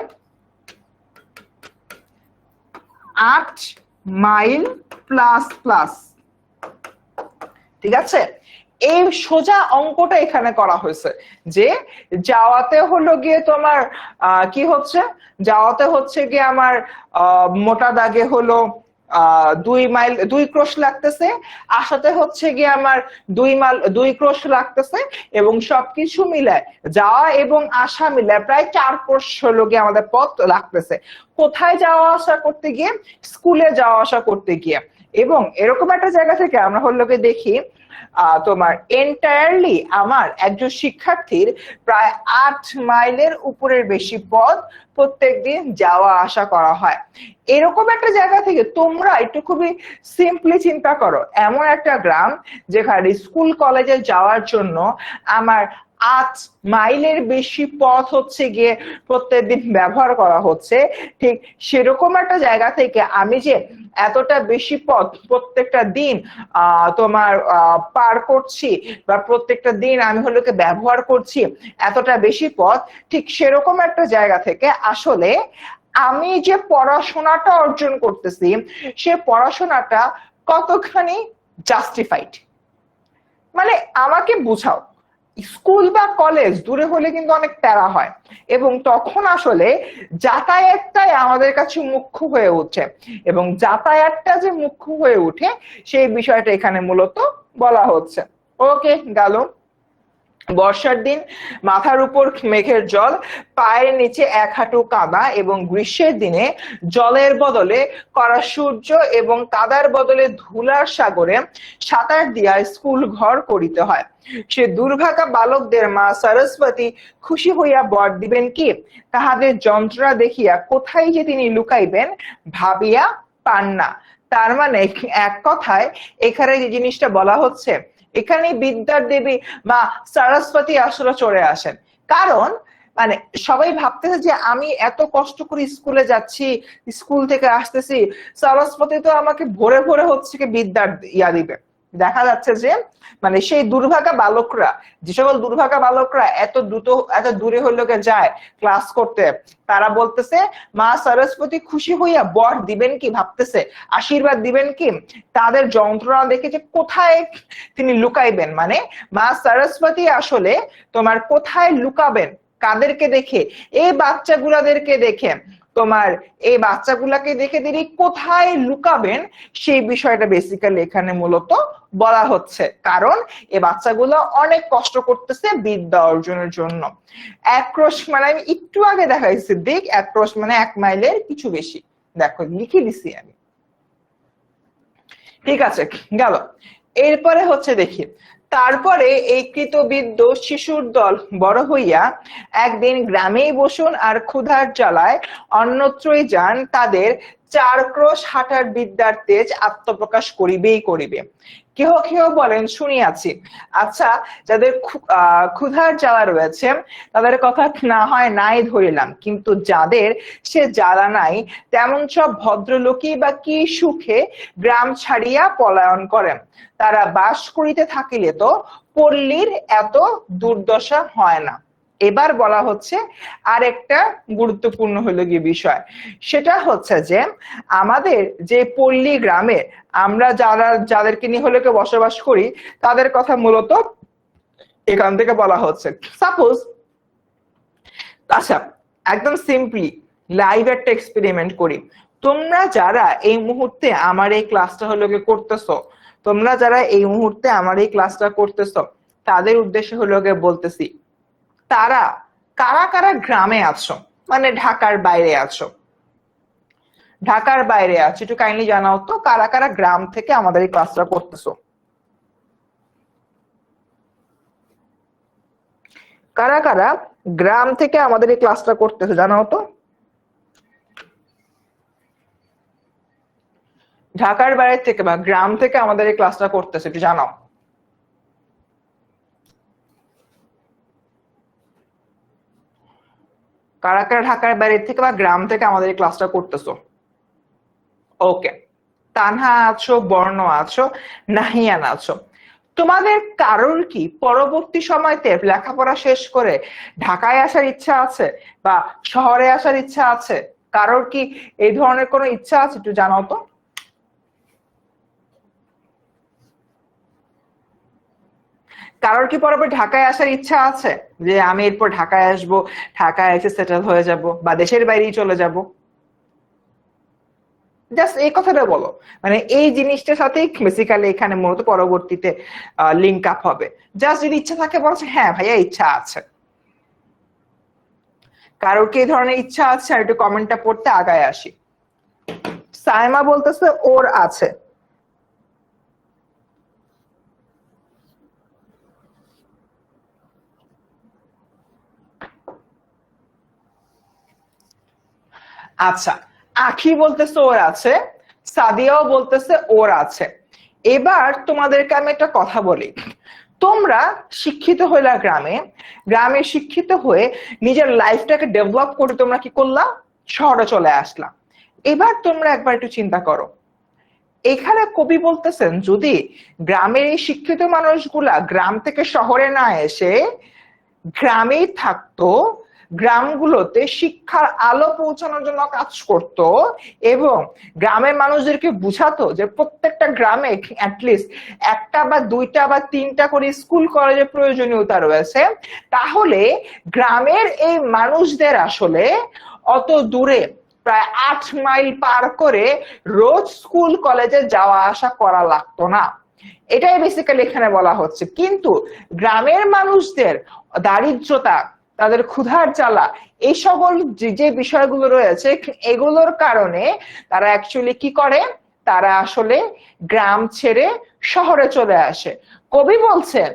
Speaker 1: 8 মাইল প্লাস প্লাস। ঠিক আছে, এই সোজা অঙ্কটা এখানে করা হয়েছে যে যাওয়াতে হলো গিয়ে তোমার কি হচ্ছে, যাওয়াতে হচ্ছে গিয়ে আমার মোটা দাগে হলো 2 ক্রোশ লাগতেছে, আসাতে হচ্ছে গিয়ে আমার 2 ক্রোশ লাগতেছে, এবং সবকিছু মিলায় যাওয়া এবং আসা মিলায় প্রায় 4 ক্রোশ হলো গিয়ে আমাদের পথ লাগতেছে। কোথায় যাওয়া আসা করতে গিয়ে, স্কুলে যাওয়া আসা করতে গিয়ে। এবং এরকম একটা জায়গা থেকে আমরা হলো গিয়ে দেখি তোমার এন্টায়ারলি আমার একজন শিক্ষার্থীর প্রায় 8 মাইলের উপরের বেশি পথ প্রত্যেকদিন যাওয়া আসা করা হয়। এরকম একটা জায়গা থেকে তোমরা একটু খুবই সিম্পলি চিন্তা করো, এমন একটা গ্রাম যেখানে স্কুল কলেজে যাওয়ার জন্য আমার 8 মাইলের বেশি পথ হচ্ছে গিয়ে প্রত্যেকদিন ব্যবহার করা হচ্ছে। ঠিক সেরকম একটা জায়গা থেকে আমি যে এতটা বেশি পথ প্রত্যেকটা দিন তোমার পার করছি, বা প্রত্যেকটা দিন আমি হলো ব্যবহার করছি এতটা বেশি পথ, ঠিক সেরকম একটা জায়গা থেকে আসলে আমি যে পড়াশোনাটা অর্জন করতেছি, সে পড়াশোনাটা কতখানি জাস্টিফাইড। মানে আমাকে বুঝাও, স্কুল বা কলেজ দূরে হলে কিন্তু অনেক প্যারা হয়, এবং তখন আসলে যাতায়াতটাই আমাদের কাছে মুখ্য হয়ে ওঠে, এবং যাতায়াতটা যে মুখ্য হয়ে ওঠে সেই বিষয়টা এখানে মূলত বলা হচ্ছে। ওকে, গেল। বর্ষার দিন মাথার উপর মেঘের জল, পায়ের নিচে 1 হাঁটু কাদা, এবং গ্রীষ্মের দিনে জলের বদলে কড়া সূর্য এবং কাদার বদলে ধুলার সাগরে সাঁতার দিয়া স্কুল ঘর করিতে হয়। সে দুর্ভাগা বালকদের মা সরস্বতী খুশি হইয়া বর দিবেন কি, তাহাদের যন্ত্রণা দেখিয়া কোথায় যে তিনি লুকাইবেন ভাবিয়া পান না। তার মানে এক কথায় এখানে যে জিনিসটা বলা হচ্ছে, এখানে বিদ্যার দেবী মা সরস্বতী আসলে চলে আসেন। কারণ মানে সবাই ভাবতেছে যে আমি এত কষ্ট করে স্কুলে যাচ্ছি, স্কুল থেকে আসতেছি, সরস্বতী তো আমাকে ভোরে ভোরে হচ্ছে কি বিদ্যার ইয়া দিবে। দেখা যাচ্ছে যে মানে সেই দুর্ভাগা বালকরা, যে সকল দুর্ভাগা বালকরা এত দ্রুত এত দূরে হইলো যায় ক্লাস করতে, তারা বলতেছে মা সরস্বতী খুশি হইয়া বর দিবেন কি, ভাবতেছে আশীর্বাদ দিবেন কি, তাদের যন্ত্রণা দেখে যে কোথায় তিনি লুকাইবেন। মানে মা সরস্বতী আসলে তোমার কোথায় লুকাবেন, কাদেরকে দেখে, এই বাচ্চাগুলাদেরকে দেখে। তোমার এই বাচ্চাগুলাকে দেখে দেরি কোথায় লুকাবেন সেই বিষয়টা বেসিক্যালি এখানে মূলত বলা হচ্ছে, কারণ এই বাচ্চাগুলো অনেক কষ্ট করতেছে বিদ্যা অর্জনের জন্য। অ্যাক্রোশ মানে আমি একটু আগে দেখাইছি, দিক অ্যাক্রোশ মানে 1 মাইলের কিছু বেশি, দেখো লিখে দিছি আমি। ঠিক আছে, গেল। এরপরে হচ্ছে দেখি, তারপরে এই কৃতবিদ্য শিশুর দল বড় হইয়া একদিন গ্রামেই বসুন আর ক্ষুধার জ্বালায় অন্যত্রই যান, তাদের 4 ক্রোশ হাঁটার বিদ্যার তেজ আত্মপ্রকাশ করিবেই করিবে। কেহ কেহ বলেন শুনিয়াছি। আচ্ছা, যাদের ক্ষুধার জ্বালা রয়েছে তাদের কথা না হয় নাই ধরিলাম, কিন্তু যাদের সে জ্বালা নাই তেমন সব ভদ্রলোকই বা কি সুখে গ্রাম ছাড়িয়া পলায়ন করেন। তারা বাস করিতে থাকিলে তো পল্লীর এত দুর্দশা হয় না। এবার বলা হচ্ছে আর একটা গুরুত্বপূর্ণ হলো গিয়ে বিষয়, সেটা হচ্ছে যে আমাদের যে পল্লী গ্রামে আমরা যাদেরকে নিয়ে হলে বসবাস করি তাদের কথা মূলত এখান থেকে বলা হচ্ছে। সাপোজ, আচ্ছা একদম সিম্পলি লাইভ একটা এক্সপেরিমেন্ট করি। তোমরা যারা এই মুহূর্তে আমার এই ক্লাসটা হলো করতেছো, তোমরা যারা এই মুহূর্তে আমার এই ক্লাসটা করতেছো তাদের উদ্দেশ্যে হলো বলতেছি, তারা কারা কারা গ্রামে আছো, মানে ঢাকার বাইরে আছো, ঢাকার বাইরে আছো, একটু কাইন্ডলি জানাও তো কারা কারা গ্রাম থেকে আমাদের এই ক্লাসটা করতেছো। কারা কারা গ্রাম থেকে আমাদের এই ক্লাসটা করতেছো জানাও তো। ঢাকার বাইরে থেকে বা গ্রাম থেকে আমাদের এই ক্লাসটা করতেছে একটু জানাও। কারা কারা ঢাকার বাইরে থেকে বা গ্রাম থেকে আমাদের এই ক্লাসটা করতেছো। ওকে, তানহা আছো, বর্ণ আছো, নাহিয়ান আছো। তোমাদের কারোর কি পরবর্তী সময়তে লেখাপড়া শেষ করে ঢাকায় আসার ইচ্ছা আছে বা শহরে আসার ইচ্ছা আছে? কারোর কি এই ধরনের কোনো ইচ্ছা আছে একটু জানাও তো। কারোর কি পরবর্তী ঢাকায় আসার ইচ্ছা আছে যে আমি এরপর ঢাকায় আসবো, ঢাকায় এসে সেটেল হয়ে যাব বা দেশের বাইরেই চলে যাব? জাস্ট এই কথাটা বলো, মানে এই জিনিসটার সাথেই বেসিক্যালি এখানে মূলত পরবর্তীতে লিঙ্ক আপ হবে। জাস্ট যদি ইচ্ছা থাকে বলছে হ্যাঁ ভাইয়া ইচ্ছা আছে। কারোর কি এই ধরনের ইচ্ছা আছে? আর একটু কমেন্টটা পড়তে আগায় আসি। সাইমা বলতেছে ওর আছে। আচ্ছা, আখি বলতেছে ওর আছে, সাদিয়াও বলতেছে ওর আছে। এবার তোমাদেরকে আমি একটা কথা বলি, তোমরা শিক্ষিত হইলা গ্রামে, গ্রামে শিক্ষিত হয়ে নিজের লাইফটাকে ডেভেলপ করে তোমরা কি করলা? শহরে চলে আসলা। এবার তোমরা একবার একটু চিন্তা করো, এখানে কবি বলতেছেন যদি গ্রামের এই শিক্ষিত মানুষগুলা গ্রাম থেকে শহরে না এসে গ্রামেই থাকতো, গ্রামগুলোতে শিক্ষার আলো পৌঁছানোর জন্য কাজ করত এবং গ্রামের মানুষদেরকে বুঝাতো যে প্রত্যেকটা গ্রামে অ্যাটলিস্ট একটা বা দুইটা বা তিনটা করে স্কুল কলেজের প্রয়োজনীয়তা রয়েছে, তাহলে গ্রামের এই মানুষদের আসলে অত দূরে প্রায় 8 মাইল পার করে রোজ স্কুল কলেজে যাওয়া আসা করা লাগতো না। এটাই বেসিক্যালি এখানে বলা হচ্ছে। কিন্তু গ্রামের মানুষদের দারিদ্রতা, তাদের ক্ষুধার জ্বালা, এই সকল যে বিষয়গুলো রয়েছে এগুলোর কারণে তারা অ্যাকচুয়ালি কি করে, তারা আসলে গ্রাম ছেড়ে শহরে চলে আসে। কবি বলছেন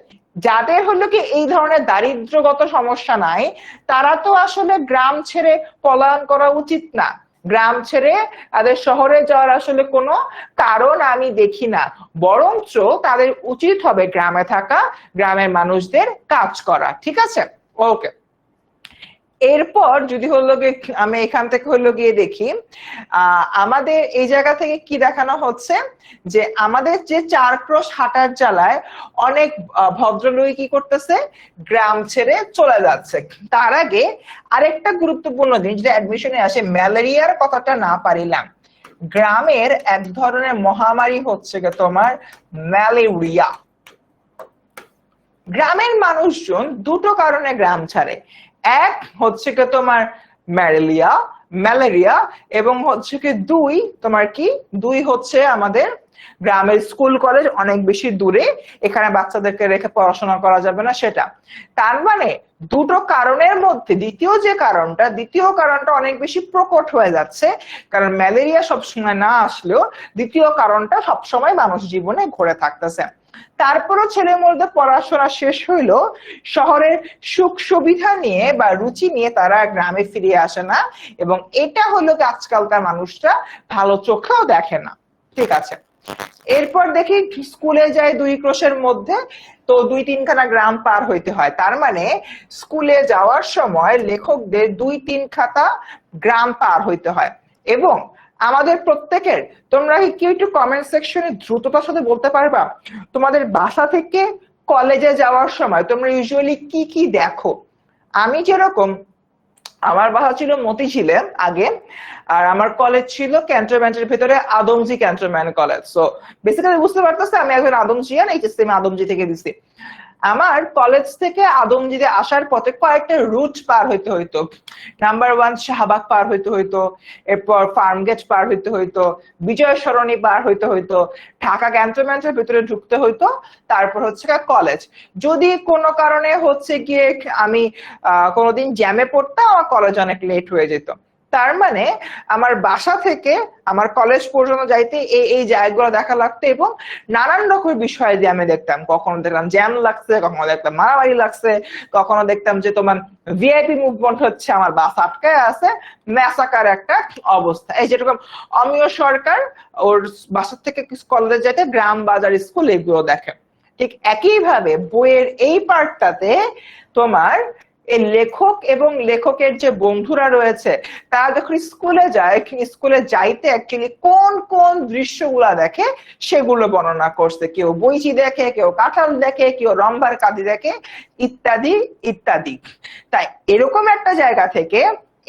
Speaker 1: যাদের হলো কি এই ধরনের দারিদ্রগত সমস্যা নাই তারা তো আসলে গ্রাম ছেড়ে পলায়ন করা উচিত না, গ্রাম ছেড়ে তাদের শহরে যাওয়ার আসলে কোনো কারণ আমি দেখি না, বরঞ্চ তাদের উচিত হবে গ্রামে থাকা, গ্রামের মানুষদের কাজ করা। ঠিক আছে, ওকে। এরপর যদি হলো গিয়ে আমি এখান থেকে হলো গিয়ে দেখি, আমাদের এই জায়গা থেকে কি দেখানো হচ্ছে যে আমাদের যে 4 ক্রোশ হাঁটার জ্বালায় অনেক ভদ্রলোক কি করতেছে, গ্রাম ছেড়ে চলে যাচ্ছে। তার আগে আরেকটা গুরুত্বপূর্ণ জিনিস যেটা অ্যাডমিশনে আসে, ম্যালেরিয়ার কথাটা না পারিলাম। গ্রামের এক ধরনের মহামারী হচ্ছে তোমার ম্যালেরিয়া। গ্রামের মানুষজন দুটো কারণে গ্রাম ছাড়ে। এক হচ্ছে তোমার ম্যালেরিয়া ম্যালেরিয়া এবং হচ্ছে কি দুই, তোমার কি দুই হচ্ছে আমাদের গ্রামের স্কুল কলেজ অনেক বেশি দূরে, এখানে বাচ্চাদেরকে রেখে পড়াশোনা করা যাবে না সেটা। তার মানে দুটো কারণের মধ্যে দ্বিতীয় কারণটা অনেক বেশি প্রকট হয়ে যাচ্ছে, কারণ ম্যালেরিয়া সবসময় না আসলেও দ্বিতীয় কারণটা সবসময় মানুষ জীবনে ঘুরে থাকতেছে। তারপরও ছেলের মধ্যে পড়াশোনা শেষ হইলো, শহরের সুখ সুবিধা নিয়ে বা রুচি নিয়ে তারা গ্রামে ফিরে আসে না, এবং এটা হলো আজকালকার মানুষরা ভালো চোখেও দেখে না। ঠিক আছে, এরপর দেখি স্কুলে যায় 2 ক্রোশের মধ্যে, তো 2-3খানা গ্রাম পার হইতে হয়। তার মানে স্কুলে যাওয়ার সময় লেখকদের 2-3 খাতা গ্রাম পার হইতে হয়। এবং আমাদের প্রত্যেকের, তোমরা কি একটু কমেন্ট সেকশনে দ্রুততার সাথে বলতে পারবা তোমাদের বাসা থেকে কলেজে যাওয়ার সময় তোমরা ইউজুয়ালি কি কি দেখো? আমি যেরকম, আমার বাসা ছিল মতিঝিলে আগে, আর আমার কলেজ ছিল ক্যান্টনমেন্টের ভিতরে Adamjee cantonment college. So basically বুঝতে পারতেছে আমি একজন আদমজিয়ান, এইচএসসি আমি আদমজি থেকে দিছি। আমার কলেজ থেকে আদমজিতে আসার পথে কয়েকটা রুট পার হইতে হইতো। নাম্বার 1 শাহবাগ পার হইতে হইতো, এরপর ফার্মগেট পার হইতে হইতো, বিজয় সরণি পার হইতে হইতো, ঢাকা ক্যান্টনমেন্টের ভিতরে ঢুকতে হইতো, তারপর হচ্ছে কলেজ। যদি কোনো কারণে হচ্ছে গিয়ে আমি কোনোদিন জ্যামে পড়তাম, আমার কলেজ অনেক লেট হয়ে যেত। তার মানে আমার বাসা থেকে আমার কলেজ পর্যন্ত যাইতে এই জায়গাগুলো দেখা লাগতো, এবং নানান রকমের বিষয় দিয়ে আমি দেখতাম। কখনো দেখলাম জ্যাম লাগছে, কখনো দেখতাম মারামারি লাগছে, কখনো দেখতাম যে তোমার ভিআইপি মুভমেন্ট হচ্ছে, আমার বাস আটকায় আছে, ম্যাসাকার একটা অবস্থা। এই যেরকম অমিয় সরকার ওর বাসা থেকে কলেজে যেতে গ্রাম বাজার স্কুল এগুলো দেখে, ঠিক একইভাবে বইয়ের এই পার্টটাতে তোমার এই লেখক এবং লেখকের যে বন্ধুরা রয়েছে তারা যখন স্কুলে যায়, স্কুলে যাইতে অ্যাকচুয়ালি কোন কোন দৃশ্যগুলা দেখে সেগুলো বর্ণনা করছে। কেউ বইচি দেখে, কেউ কাঁঠাল দেখে, কেউ রম্বার কাঁদি দেখে, ইত্যাদি ইত্যাদি। তাই এরকম একটা জায়গা থেকে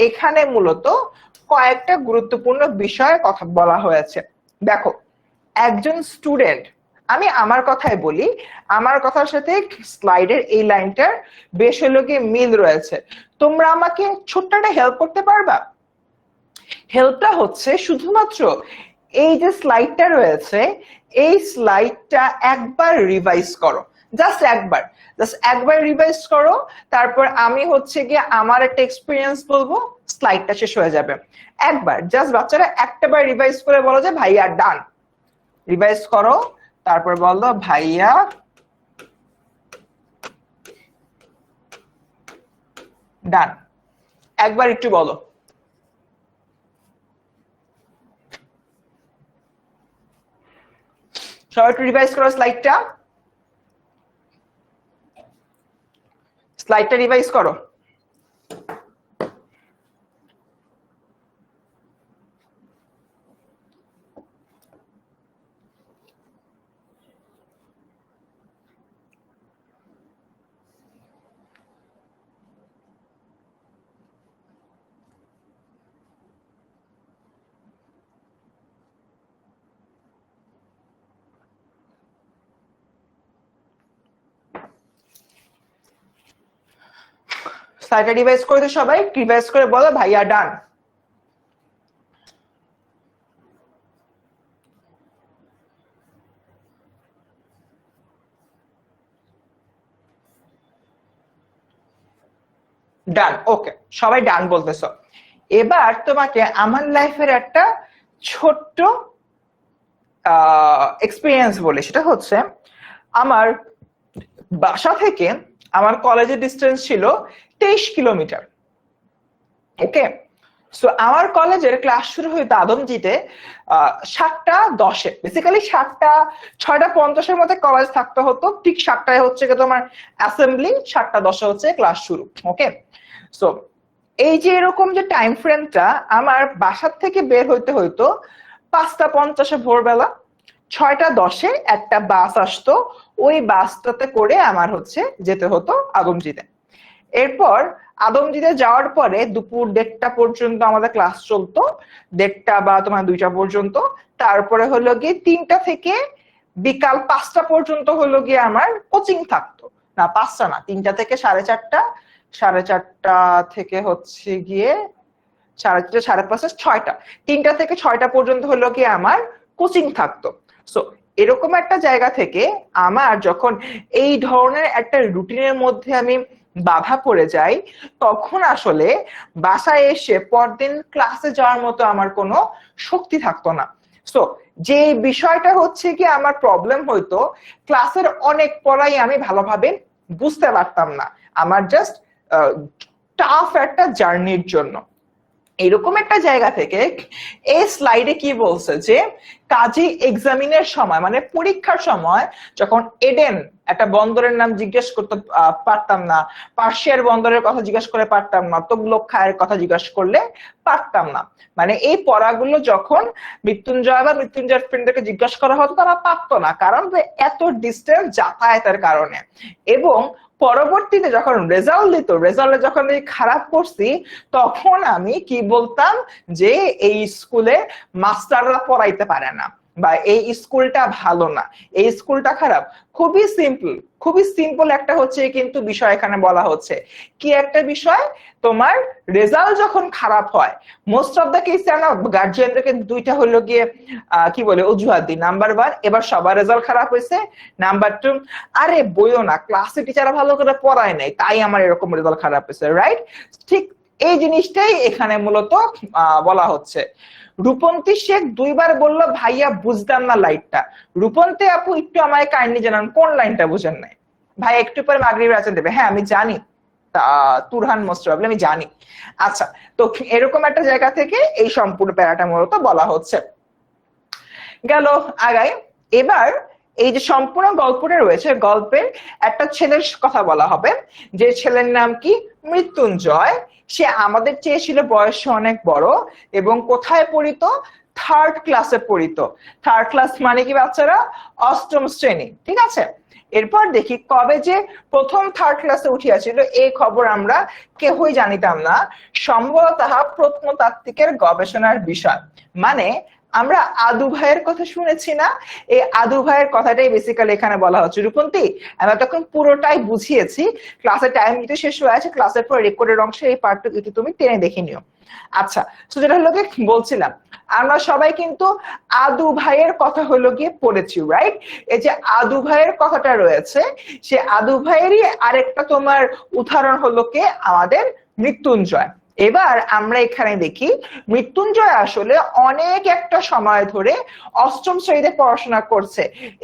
Speaker 1: এখানে মূলত কয়েকটা গুরুত্বপূর্ণ বিষয়ে কথা বলা হয়েছে। দেখো, একজন স্টুডেন্ট, আমি আমার কথাই বলি, আমার কথার সাথে স্লাইডের এই লাইনটার বেশ হলো কি মিল রয়েছে। তোমরা আমাকে ছোট্ট একটা হেল্প করতে পারবা? হেল্পটা হচ্ছে শুধুমাত্র এই যে স্লাইডটা রয়েছে, এই স্লাইডটা একবার রিভাইজ করো, জাস্ট একবার রিভাইজ করো। তারপর আমি হচ্ছে গিয়ে আমার একটা এক্সপিরিয়েন্স বলবো, স্লাইডটা শেষ হয়ে যাবে। একবার জাস্ট বাচ্চারা একটাবার রিভাইজ করে বলো যে ভাইয়া ডান। রিভাইজ করো, তারপর বলো ভাইয়া ডান। একবার একটু বলো। সবাই একটু রিভাইজ করো স্লাইডটা রিভাইজ করো। স্লাইডটা রিভাইজ করে তো সবাই রিভাইজ করে বলো ভাইয়া ডান। ডান, ওকে, সবাই ডান বলতেছো। এবার তোমাকে আমার লাইফের একটা ছোট্ট এক্সপিরিয়েন্স বলে, সেটা হচ্ছে আমার বাসা থেকে আমার কলেজের ডিস্টেন্স ছিল 23 কিলোমিটার। ওকে, সো আমার কলেজের ক্লাস শুরু হইতো আদমজিতে 7টা 10-এ, বেসিক্যালি 6টা 50-এর মধ্যে কলেজ থাকতে হতো, ঠিক 7টায় হচ্ছে তোমার অ্যাসেম্বলি, 7টা 10-এ হচ্ছে ক্লাস শুরু। ওকে, সো এই যে এরকম যে টাইম ফ্রেমটা, আমার বাসার থেকে বের হইতে হইতো 5টা 50-এ ভোরবেলা, 6টা 10-এ একটা বাস আসতো, ওই বাসটাতে করে আমার হচ্ছে যেতে হতো আদমজিতে। এরপর আদমজিতে যাওয়ার পরে দুপুর 1:30 পর্যন্ত আমাদের ক্লাস চলতো, 1:30 বা তোমার 2টা পর্যন্ত। তারপরে হলো গিয়ে 3টা থেকে বিকাল 5টা পর্যন্ত হলো গিয়ে আমার কোচিং থাকতো। না 5টা না, 3টা থেকে 4:30, 4:30 থেকে হচ্ছে গিয়ে 3:30 5:30 6টা, 3টা থেকে 6টা পর্যন্ত হলো কি আমার কোচিং থাকতো। সো এরকম একটা জায়গা থেকে আমার যখন এই ধরনের একটা রুটিনের মধ্যে আমি বাধা পড়ে যাই, তখন আসলে বাসায় এসে পরদিন ক্লাসে যাওয়ার মতো আমার কোনো শক্তি থাকতো না। সো যে বিষয়টা হচ্ছে কি আমার প্রবলেম হইতো, ক্লাসের অনেক পড়াই আমি ভালোভাবে বুঝতে পারতাম না, আমার জাস্ট টাফ একটা জার্নির জন্য। এরকম একটা জায়গা থেকে এই স্লাইডে কি বলছে যে কাজী এক্সামিনের সময় মানে পরীক্ষার সময় যখন এডেন একটা বন্দরের নাম জিজ্ঞেস করতে পারতাম না, পার্সিয়ার বন্দরের কথা জিজ্ঞেস করে পারতাম না, তোগলক খায়ের কথা জিজ্ঞেস করলে পারতাম না, মানে এই পড়াগুলো যখন মৃত্যুঞ্জয় বা মৃত্যুঞ্জয়ের ফ্রেন্ডদেরকে জিজ্ঞাসা করা হতো তারা পারতো না, কারণ এত ডিস্টেন্স যাতায়াতের কারণে। এবং পরবর্তীতে যখন রেজাল্ট দিত, রেজাল্টে যখন আমি খারাপ করছি, তখন আমি কি বলতাম যে এই স্কুলে মাস্টাররা পড়াইতে পারে না, বা এই স্কুলটা ভালো না, এই স্কুলটা খারাপ। খুবই সিম্পল একটা হচ্ছে কিন্তু বিষয় এখানে বলা হচ্ছে কি একটা বিষয়, তোমার রেজাল্ট যখন খারাপ হয়, মোস্ট অফ দ্য কেসে আমরা গার্জিয়ানদেরকে দুইটা হলো গিয়ে কি বলে অজুহাত দিই। নাম্বার 1, এবার সবার রেজাল্ট খারাপ হয়েছে। নাম্বার 2, আরে বইও না, ক্লাসে টিচাররা ভালো করে পড়ায় নাই তাই আমার এরকম রেজাল্ট খারাপ হয়েছে, রাইট? ঠিক এই জিনিসটাই এখানে মূলত বলা হচ্ছে। রূপন্তী শেখ 2বার বললো ভাইয়া বুঝতাম না লাইটটা। রূপন্তী আপু একটু আমায় কাইন্ডলি জানান কোন লাইনটা বুঝেন নাই? ভাই একটু পরে মাগরিবের আজান দেবে। হ্যাঁ আমি জানি, তুরহান মোস্ট প্রবলেম আমি জানি। আচ্ছা, তো এরকম একটা জায়গা থেকে এই সম্পূর্ণ প্যারাটা মূলত বলা হচ্ছে। গেল আগাই। এবার এই যে সম্পূর্ণ গল্পটা রয়েছে, গল্পের একটা ছেলের কথা বলা হবে, যে ছেলের নাম কি মৃত্যুঞ্জয়। সে আমাদের চেয়ে ছিল বয়সে অনেক বড় এবং কোথায় পড়িত? 3rd ক্লাসে পড়িত। 3rd ক্লাস মানে কি বাচ্চারা? 8ম শ্রেণী, ঠিক আছে। এরপর দেখি কবে যে প্রথম 3rd ক্লাসে উঠিয়াছিল এই খবর আমরা কেউই জানিতাম না, সম্ভবত তাহা প্রত্নতাত্ত্বিকের গবেষণার বিষয়। মানে আমরা আদু ভাইয়ের কথা শুনেছি না, এই আদু ভাইয়ের কথাটাই বেসিক্যালি এখানে বলা হচ্ছে। রূপন্তী আমরা তখন পুরোটাই বুঝিয়েছি, ক্লাসের টাইম কিন্তু শেষ হয়ে আছে, ক্লাসের পর রেকর্ডের অংশে এই পার্টটুকু একটু তুমি টেনে দেখে নিও। আচ্ছা, তো যেটা হলো গিয়ে বলছিলাম, আমরা সবাই কিন্তু আদু ভাইয়ের কথা হলো গিয়ে পড়েছি, রাইট? এই যে আদু ভাইয়ের কথাটা রয়েছে, সে আদু ভাইয়েরই আরেকটা তোমার উদাহরণ হলো কে আমাদের মৃত্যুঞ্জয়। এবার আমরা এখানে দেখি মৃত্যুঞ্জয় আসলে অনেক একটা সময় ধরে 8ম শ্রেণীতে পড়াশোনা করছে।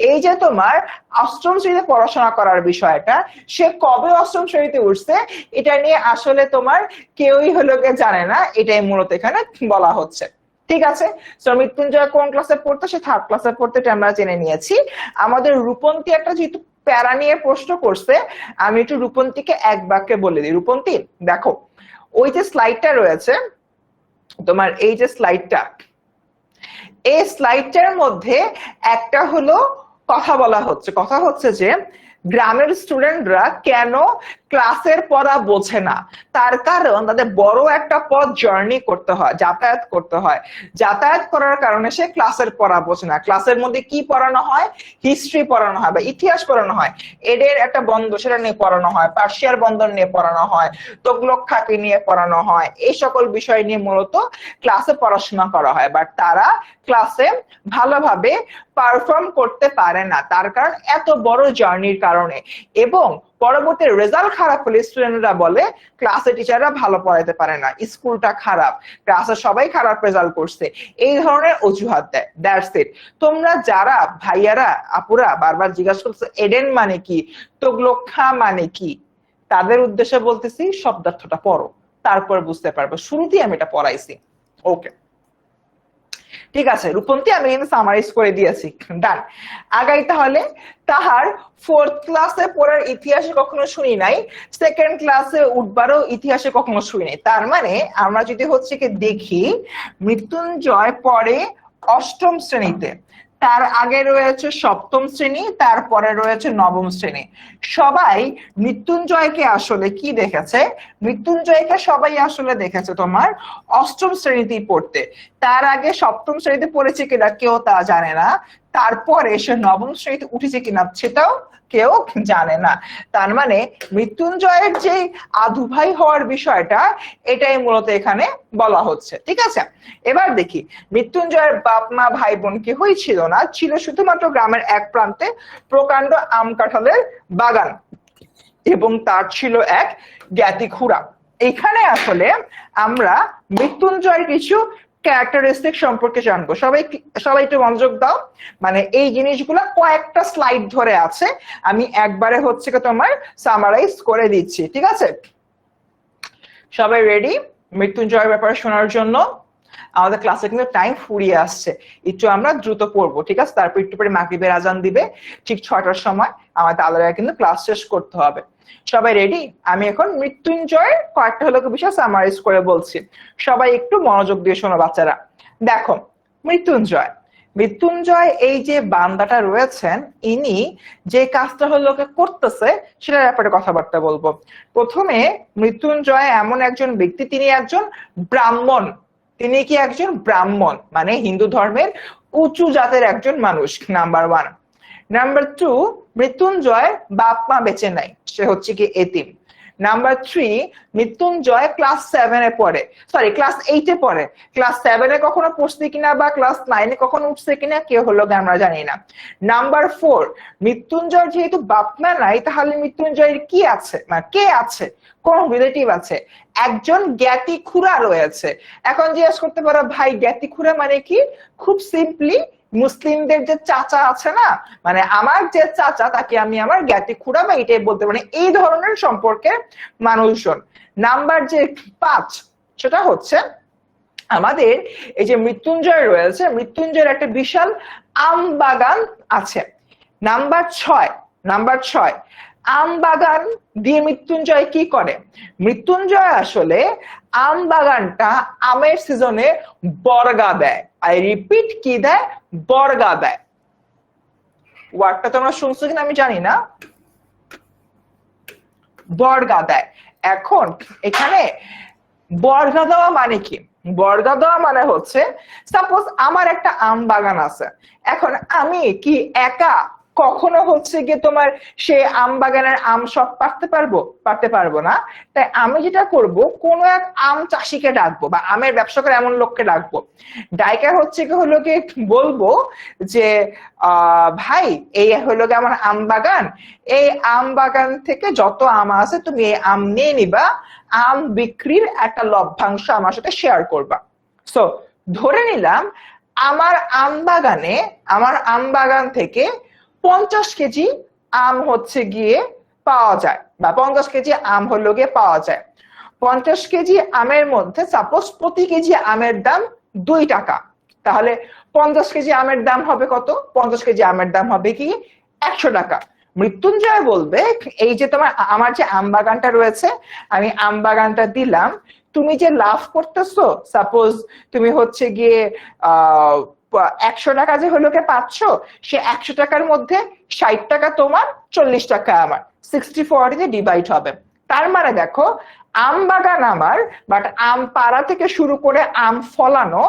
Speaker 1: এই যে তোমার 8ম শ্রেণীতে পড়াশোনা করার বিষয়টা, সে কবে 8ম শ্রেণীতে উঠছে এটা নিয়ে আসলে তোমার কেউই হলো গিয়ে জানে না, এটাই মূলত এখানে বলা হচ্ছে। ঠিক আছে, তো মৃত্যুঞ্জয় কোন ক্লাসে পড়তো? সে 3rd ক্লাসে পড়তে, এটা আমরা জেনে নিয়েছি। আমাদের রূপন্তী একটা যেহেতু প্যারা নিয়ে প্রশ্ন করছে, আমি একটু রূপন্তীকে এক বাক্যে বলে দিই। রূপন্তী দেখো, ওই যে স্লাইডটা রয়েছে তোমার, এই যে স্লাইডটা, এই স্লাইডটার মধ্যে একটা হলো কথা বলা হচ্ছে, কথা হচ্ছে যে গ্রামের স্টুডেন্টরা কেন ক্লাসের পড়া বোঝে না, তার কারণ তাদের বড় একটা পথ জার্নি করতে হয়, যাতায়াত করতে হয়। যাতায়াত করার কারণে সে ক্লাসের পড়া বোঝে না। ক্লাসের মধ্যে কি পড়ানো হয়? হিস্ট্রি পড়ানো হয় বা ইতিহাস পড়ানো হয়, এদের একটা বন্দর সেটা নিয়ে পড়ানো হয়, পার্সিয়ার বন্দর নিয়ে পড়ানো হয়, তোগলক খাকি নিয়ে পড়ানো হয়, এই সকল বিষয় নিয়ে মূলত ক্লাসে পড়াশোনা করা হয়। বাট তারা ক্লাসে ভালোভাবে পারফর্ম করতে পারে না, তার কারণ এত বড় জার্নির কারণে। এবং পরবর্তী রেজাল্ট খারাপ হলে স্টুডেন্টরা বলে ক্লাসে টিচাররা ভালো পড়াইতে পারে না, স্কুলটা খারাপ, ক্লাসে সবাই খারাপ রেজাল্ট করছে, এই ধরনের অজুহাত দেয়। That's it. তোমরা যারা ভাইয়ারা আপুরা বারবার জিজ্ঞাসা করছো এডেন মানে কি, তোগলক খা মানে কি, তাদের উদ্দেশ্যে বলতেছি শব্দার্থটা পড়ো, তারপর বুঝতে পারবে। শুরুতেই আমি এটা পড়াইছি। ওকে, ঠিক আছে রূপন্তী, আমি কিন্তু সামারাইজ করে দিয়েছি। ডান, আগাই। তাহলে তাহার 4th ক্লাসে পড়ার ইতিহাসে কখনো শুনি নাই, 2nd ক্লাসে উঠবারও ইতিহাসে কখনো শুনি নাই। তার মানে আমরা যদি হচ্ছে কি দেখি, মৃত্যুঞ্জয় পড়ে 8ম শ্রেণীতে, তার আগে রয়েছে 7ম শ্রেণী, তারপরে রয়েছে 9ম শ্রেণী। সবাই মৃত্যুঞ্জয়কে আসলে কি দেখেছে? মৃত্যুঞ্জয়কে সবাই আসলে দেখেছে তোমার 8ম শ্রেণীতেই পড়তে। তার আগে 7ম শ্রেণীতে পড়েছে কিনা কেউ তা জানে না, তারপরে সে 9ম শ্রেণীতে উঠেছে কিনা সেটাও কেউ জানে না। তার মানে মৃত্যুঞ্জয়ের যে আদু ভাই হওয়ার বিষয়টা, এটাই মূলত এখানে বলা হচ্ছে। ঠিক আছে, এবার দেখি মৃত্যুঞ্জয়ের বাপ মা ভাই বোন কেউই ছিল না, ছিল শুধুমাত্র গ্রামের এক প্রান্তে প্রকাণ্ড আম কাঁঠালের বাগান, এবং তার ছিল এক জ্ঞাতি খুড়া। এখানে আসলে আমরা মৃত্যুঞ্জয়ের কিছু ক্যারেক্টারিস্টিক সম্পর্কে জানবো। সবাই সবাই একটু মনোযোগ দাও, মানে এই জিনিসগুলো কয়েকটা স্লাইড ধরে আছে, আমি একবারে হচ্ছে তোমার সামারাইজ করে দিচ্ছি। ঠিক আছে, সবাই রেডি মৃত্যুঞ্জয়ের ব্যাপারে শোনার জন্য? আমাদের ক্লাসে কিন্তু টাইম ফুরিয়ে আসছে, একটু আমরা দ্রুত পড়বো। ঠিক আছে, তারপর একটু পরে মাগরিবের আজান দিবে, ঠিক 6টার সময় আমাদের আলাদা কিন্তু ক্লাস শেষ করতে হবে। সবাই রেডি? আমি এখন মৃত্যুঞ্জয়ের কয়েকটা হলো বিষয় সামারাইজ করে বলছি, সবাই একটু মনোযোগ দিয়ে শোনো বাচ্চারা। দেখো মৃত্যুঞ্জয়, মৃত্যুঞ্জয় এই যে বান্দাটা রয়েছেন, ইনি যে কাজটা হলো করতেছে সেটার ব্যাপারে কথাবার্তা বলবো। প্রথমে মৃত্যুঞ্জয় এমন একজন ব্যক্তি, তিনি একজন ব্রাহ্মণ। তিনি কি একজন ব্রাহ্মণ, মানে হিন্দু ধর্মের উঁচু জাতের একজন মানুষ, নাম্বার 1। নাম্বার 2, মৃত্যুঞ্জয় বাপ মা বেঁচে নাই, সে হচ্ছে কি এতিম। নাম্বার 3, মৃত্যুঞ্জয় ক্লাস 7-এ পড়ে, সরি ক্লাস 8-এ পড়ে। ক্লাস 7-এ কখনো পড়ছে কিনা বা ক্লাস 9-এ কখনো উঠছে কিনা কেউ হলো আমরা জানি না। নাম্বার 4, মৃত্যুঞ্জয় যেহেতু বাপ মা নাই, তাহলে মৃত্যুঞ্জয়ের কি আছে, মানে কে আছে, কোন রিলেটিভ আছে? একজন জ্ঞাতি খুড়া রয়েছে। এখন জিজ্ঞেস করতে পারো ভাই জ্ঞাতি খুড়া মানে কি? খুব সিম্পলি মুসলিমদের যে চাচা আছে না, মানে আমার যে চাচা তাকে আমি আমার জ্ঞাতি খুড়া বা এটাই বলতে পারি, এই ধরনের সম্পর্কে মানুষজন। নাম্বার যে 5, সেটা হচ্ছে আমাদের এই যে মৃত্যুঞ্জয় রয়েছে, মৃত্যুঞ্জয়ের একটা বিশাল আম বাগান আছে। নাম্বার 6, আম বাগান দিয়ে মৃত্যুঞ্জয় কি করে? মৃত্যুঞ্জয় আসলে আম বাগানটা আমের সিজনে বর্গা দেয়। আই রিপিট, কি দেয়? বর্গা দেয়। ওয়ার্ডটা তোমরা শুনছো কিনা আমি জানি না, বর্গা দেয়। এখন এখানে বর্গা দেওয়া মানে কি? বর্গা দেওয়া মানে হচ্ছে, সাপোজ আমার একটা আম বাগান আছে, এখন আমি কি একা কখনো হচ্ছে গিয়ে তোমার সে আম বাগানের আম সব পারতে পারবো না। তাই আমি যেটা করব, কোনো এক আম চাষিকে ডাকবো বা আমের ব্যবসা করে এমন লোককে ডাকবো, ডাইকা হচ্ছে কি হলো কি বলবো যে ভাই এই হলো কি আমার আম বাগান, এই আম বাগান থেকে যত আম আছে তুমি এই আম নিয়ে নিবা, আম বিক্রির একটা লভ্যাংশ আমার সাথে শেয়ার করবা। সো ধরে নিলাম আমার আম বাগান থেকে 50 কেজি আম হচ্ছে গিয়ে পাওয়া যায়, বা 50 কেজি আম হলো গিয়ে পাওয়া যায়। 50 কেজি আমের মধ্যে সাপোজ প্রতি কেজি আমের দাম 2 টাকা, তাহলে 50 কেজি আমের দাম হবে কত? 50 কেজি আমের দাম হবে কি 100 টাকা। মৃত্যুঞ্জয় বলবে এই যে আমার যে আম বাগানটা রয়েছে, আমি আম বাগানটা দিলাম, তুমি যে লাভ করতেছো, সাপোজ তুমি হচ্ছে গিয়ে 100 টাকা যে হলো কে পাচ্ছ, সে 100 টাকার মধ্যে 60 টাকা তোমার, 40 টাকা আমার, 60-40 ডিভাইড হবে। তার মানে দেখো আম বাগান আমার, বাট আম পাড়া থেকে শুরু করে আম ফলানো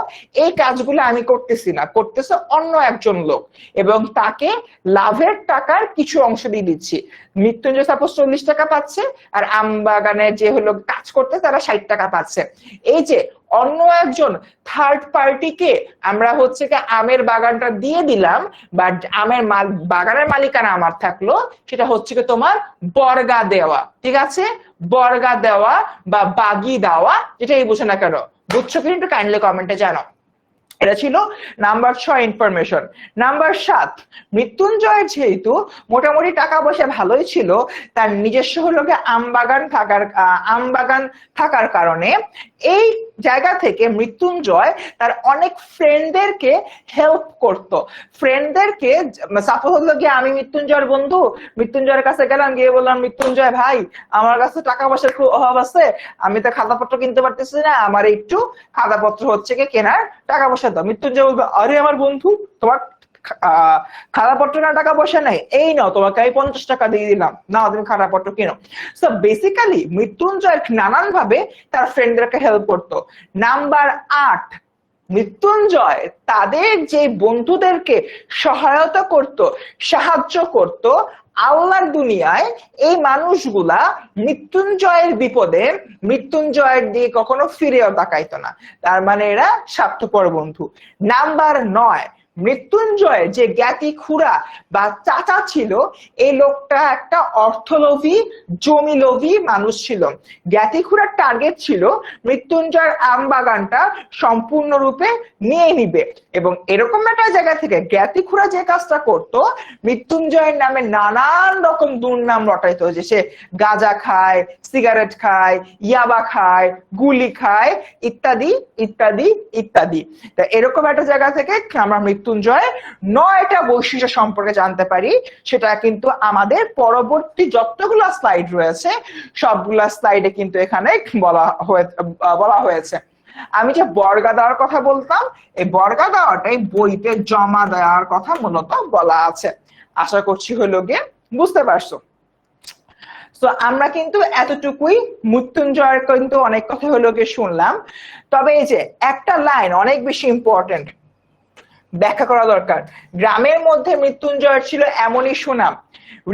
Speaker 1: এই কাজগুলো আমি করতেছি না, করতেছে অন্য একজন লোক, এবং তাকে লাভের টাকার কিছু অংশ দিয়ে দিচ্ছি। মৃত্যুঞ্জয় সাপোজ 40 টাকা পাচ্ছে, আর আম বাগানে যে হলো কাজ করতে তারা 60 টাকা পাচ্ছে। এই যে অন্য একজন থার্ড পার্টিকে আমরা হচ্ছে কি আমের বাগানটা দিয়ে দিলাম, বা আমের বাগানের মালিকানা আমার থাকলো, সেটা হচ্ছে কি তোমার বর্গা দেওয়া। ঠিক আছে, বর্গা দেওয়া বা বাগি দেওয়া, যেটাই বুঝো না কেন, বুঝছো কিন্তু কাইন্ডলি কমেন্টে জানাও। এটা ছিল নাম্বার 6 ইনফরমেশন। নাম্বার 7, মৃত্যুঞ্জয়ের যেহেতু মোটামুটি টাকা পয়সা ভালোই ছিল, তার নিজস্ব হলো আম বাগান থাকার কারণে এই জায়গা থেকে মৃত্যুঞ্জয় তার অনেক ফ্রেন্ডদেরকে হেল্প করত। ফ্রেন্ডদেরকে সাপোজ হলো গিয়ে আমি মৃত্যুঞ্জয়ের বন্ধু, মৃত্যুঞ্জয়ের কাছে গেলাম, গিয়ে বললাম মৃত্যুঞ্জয় ভাই আমার কাছে টাকা পয়সার খুব অভাব আছে, আমি তো খাতাপত্র কিনতে পারতেছি না, আমার একটু খাতাপত্র হচ্ছে কি কেনার টাকা পয়সা দাও। মৃত্যুঞ্জয় বলবে আরে আমার বন্ধু, তোমার খাতাপত্র না টাকা পয়সা নেই, এই নাও তোমাকে আমি 50 টাকা দিয়ে দিলাম, নাও তুমি খাতাপত্র কিনো। সো বেসিক্যালি মৃত্যুঞ্জয় নানান ভাবে তার ফ্রেন্ডদেরকে হেল্প করতো। নাম্বার 8, মৃত্যুঞ্জয় তাদের যে বন্ধুদেরকে সহায়তা করত, সাহায্য করত, আল্লাহর দুনিয়ায় এই মানুষগুলা মৃত্যুঞ্জয়ের বিপদে মৃত্যুঞ্জয়ের দিকে কখনো ফিরেও তাকাইতো না, তার মানে এরা স্বার্থপর বন্ধু। নাম্বার 9, মৃত্যুঞ্জয়ের যে জ্ঞাতি খুড়া বা চাচা ছিল, এই লোকটা একটা অর্থলোভী জমি লোভী মানুষ ছিল। জ্ঞাতি খুড়ার টার্গেট ছিল মৃত্যুঞ্জয়ের আম বাগানটা সম্পূর্ণরূপে নিয়ে নিবে, এবং এরকম একটা জায়গা থেকে জ্ঞাতি খুড়া যে কাজটা করত, মৃত্যুঞ্জয়ের নামে নানান রকম দুর্নাম রটাইতো, যে সে গাঁজা খায়, সিগারেট খায়, ইয়াবা খায়, গুলি খায়, ইত্যাদি ইত্যাদি ইত্যাদি। তা এরকম একটা জায়গা থেকে আমরা মৃত্যুঞ্জয় 9টা বৈশিষ্ট্য সম্পর্কে জানতে পারি। সেটা কিন্তু আমাদের পরবর্তী যতগুলো স্লাইড রয়েছে সবগুলা স্লাইডে কিন্তু এখানে বলা হয়েছে। আমি যে বর্গা দেওয়ার কথা বলতাম, এই বর্গা দেওয়াটাই বইতে জমা দেওয়ার কথা মূলত বলা আছে। আশা করছি হলো গিয়ে বুঝতে পারছো। তো আমরা কিন্তু এতটুকুই মৃত্যুঞ্জয়ের কিন্তু অনেক কথা হলো গিয়ে শুনলাম। তবে এই যে একটা লাইন অনেক বেশি ইম্পর্টেন্ট, ব্যাখ্যা করা দরকার। গ্রামের মধ্যে মৃত্যুঞ্জয়ের ছিল এমনই সুনাম,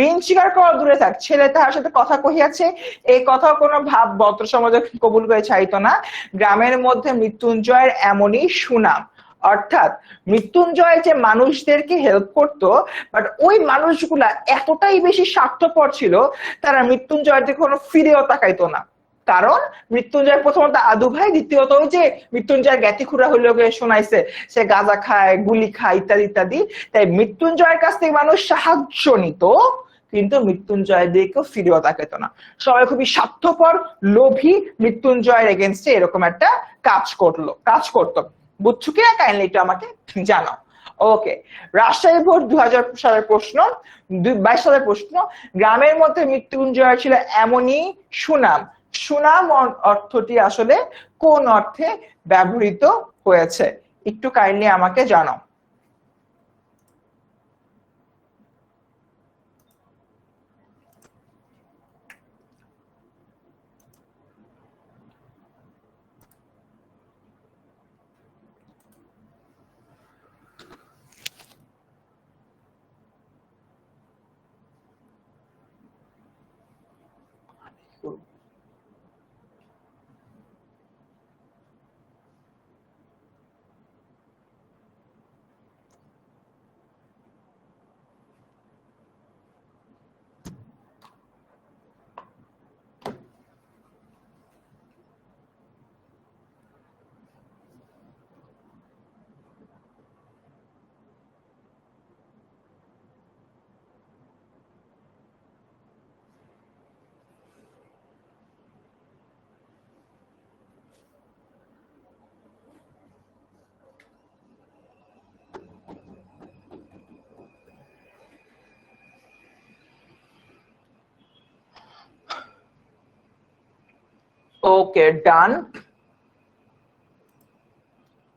Speaker 1: ঋণ স্বীকার করা দূরে থাক, ছেলে তাহার সাথে কথা কহিয়াছে, এই কথা কোনো ভাব বত্র সমাজে কবুল করে চাইতো না। গ্রামের মধ্যে মৃত্যুঞ্জয়ের এমনই সুনাম, অর্থাৎ মৃত্যুঞ্জয় যে মানুষদেরকে হেল্প করতো, বাট ওই মানুষগুলা এতটাই বেশি স্বার্থপর ছিল, তারা মৃত্যুঞ্জয়ের দিকে কোনো ফিরেও তাকাইতো না। কারণ মৃত্যুঞ্জয় প্রথমত আদু ভাই, দ্বিতীয়ত ওই যে মৃত্যুঞ্জয়ের জ্ঞাতি খুড়া হইলো শোনাইছে সে গাঁজা খায়, গুলি খায়, ইত্যাদি ইত্যাদি। তাই মৃত্যুঞ্জয়ের কাছ থেকে মানুষ সাহায্য নিত, কিন্তু মৃত্যুঞ্জয়ের দিকেও ফিরেও তাকাইতো না। সবাই খুবই স্বার্থপর, লোভী, মৃত্যুঞ্জয়ের এগেনস্টে এরকম একটা কাজ করতো। বুঝছো কিনা কাইন্ডলি একটু আমাকে জানাও। ওকে, রাজশাহী বোর্ড 2000 সালের প্রশ্ন, 22 সালের প্রশ্ন, গ্রামের মধ্যে মৃত্যুঞ্জয় ছিল এমনই সুনাম। সুনাম অর্থটি আসলে কোন অর্থে ব্যবহৃত হয়েছে একটু কাইন্ডলি আমাকে জানাও। ওকে, ডান,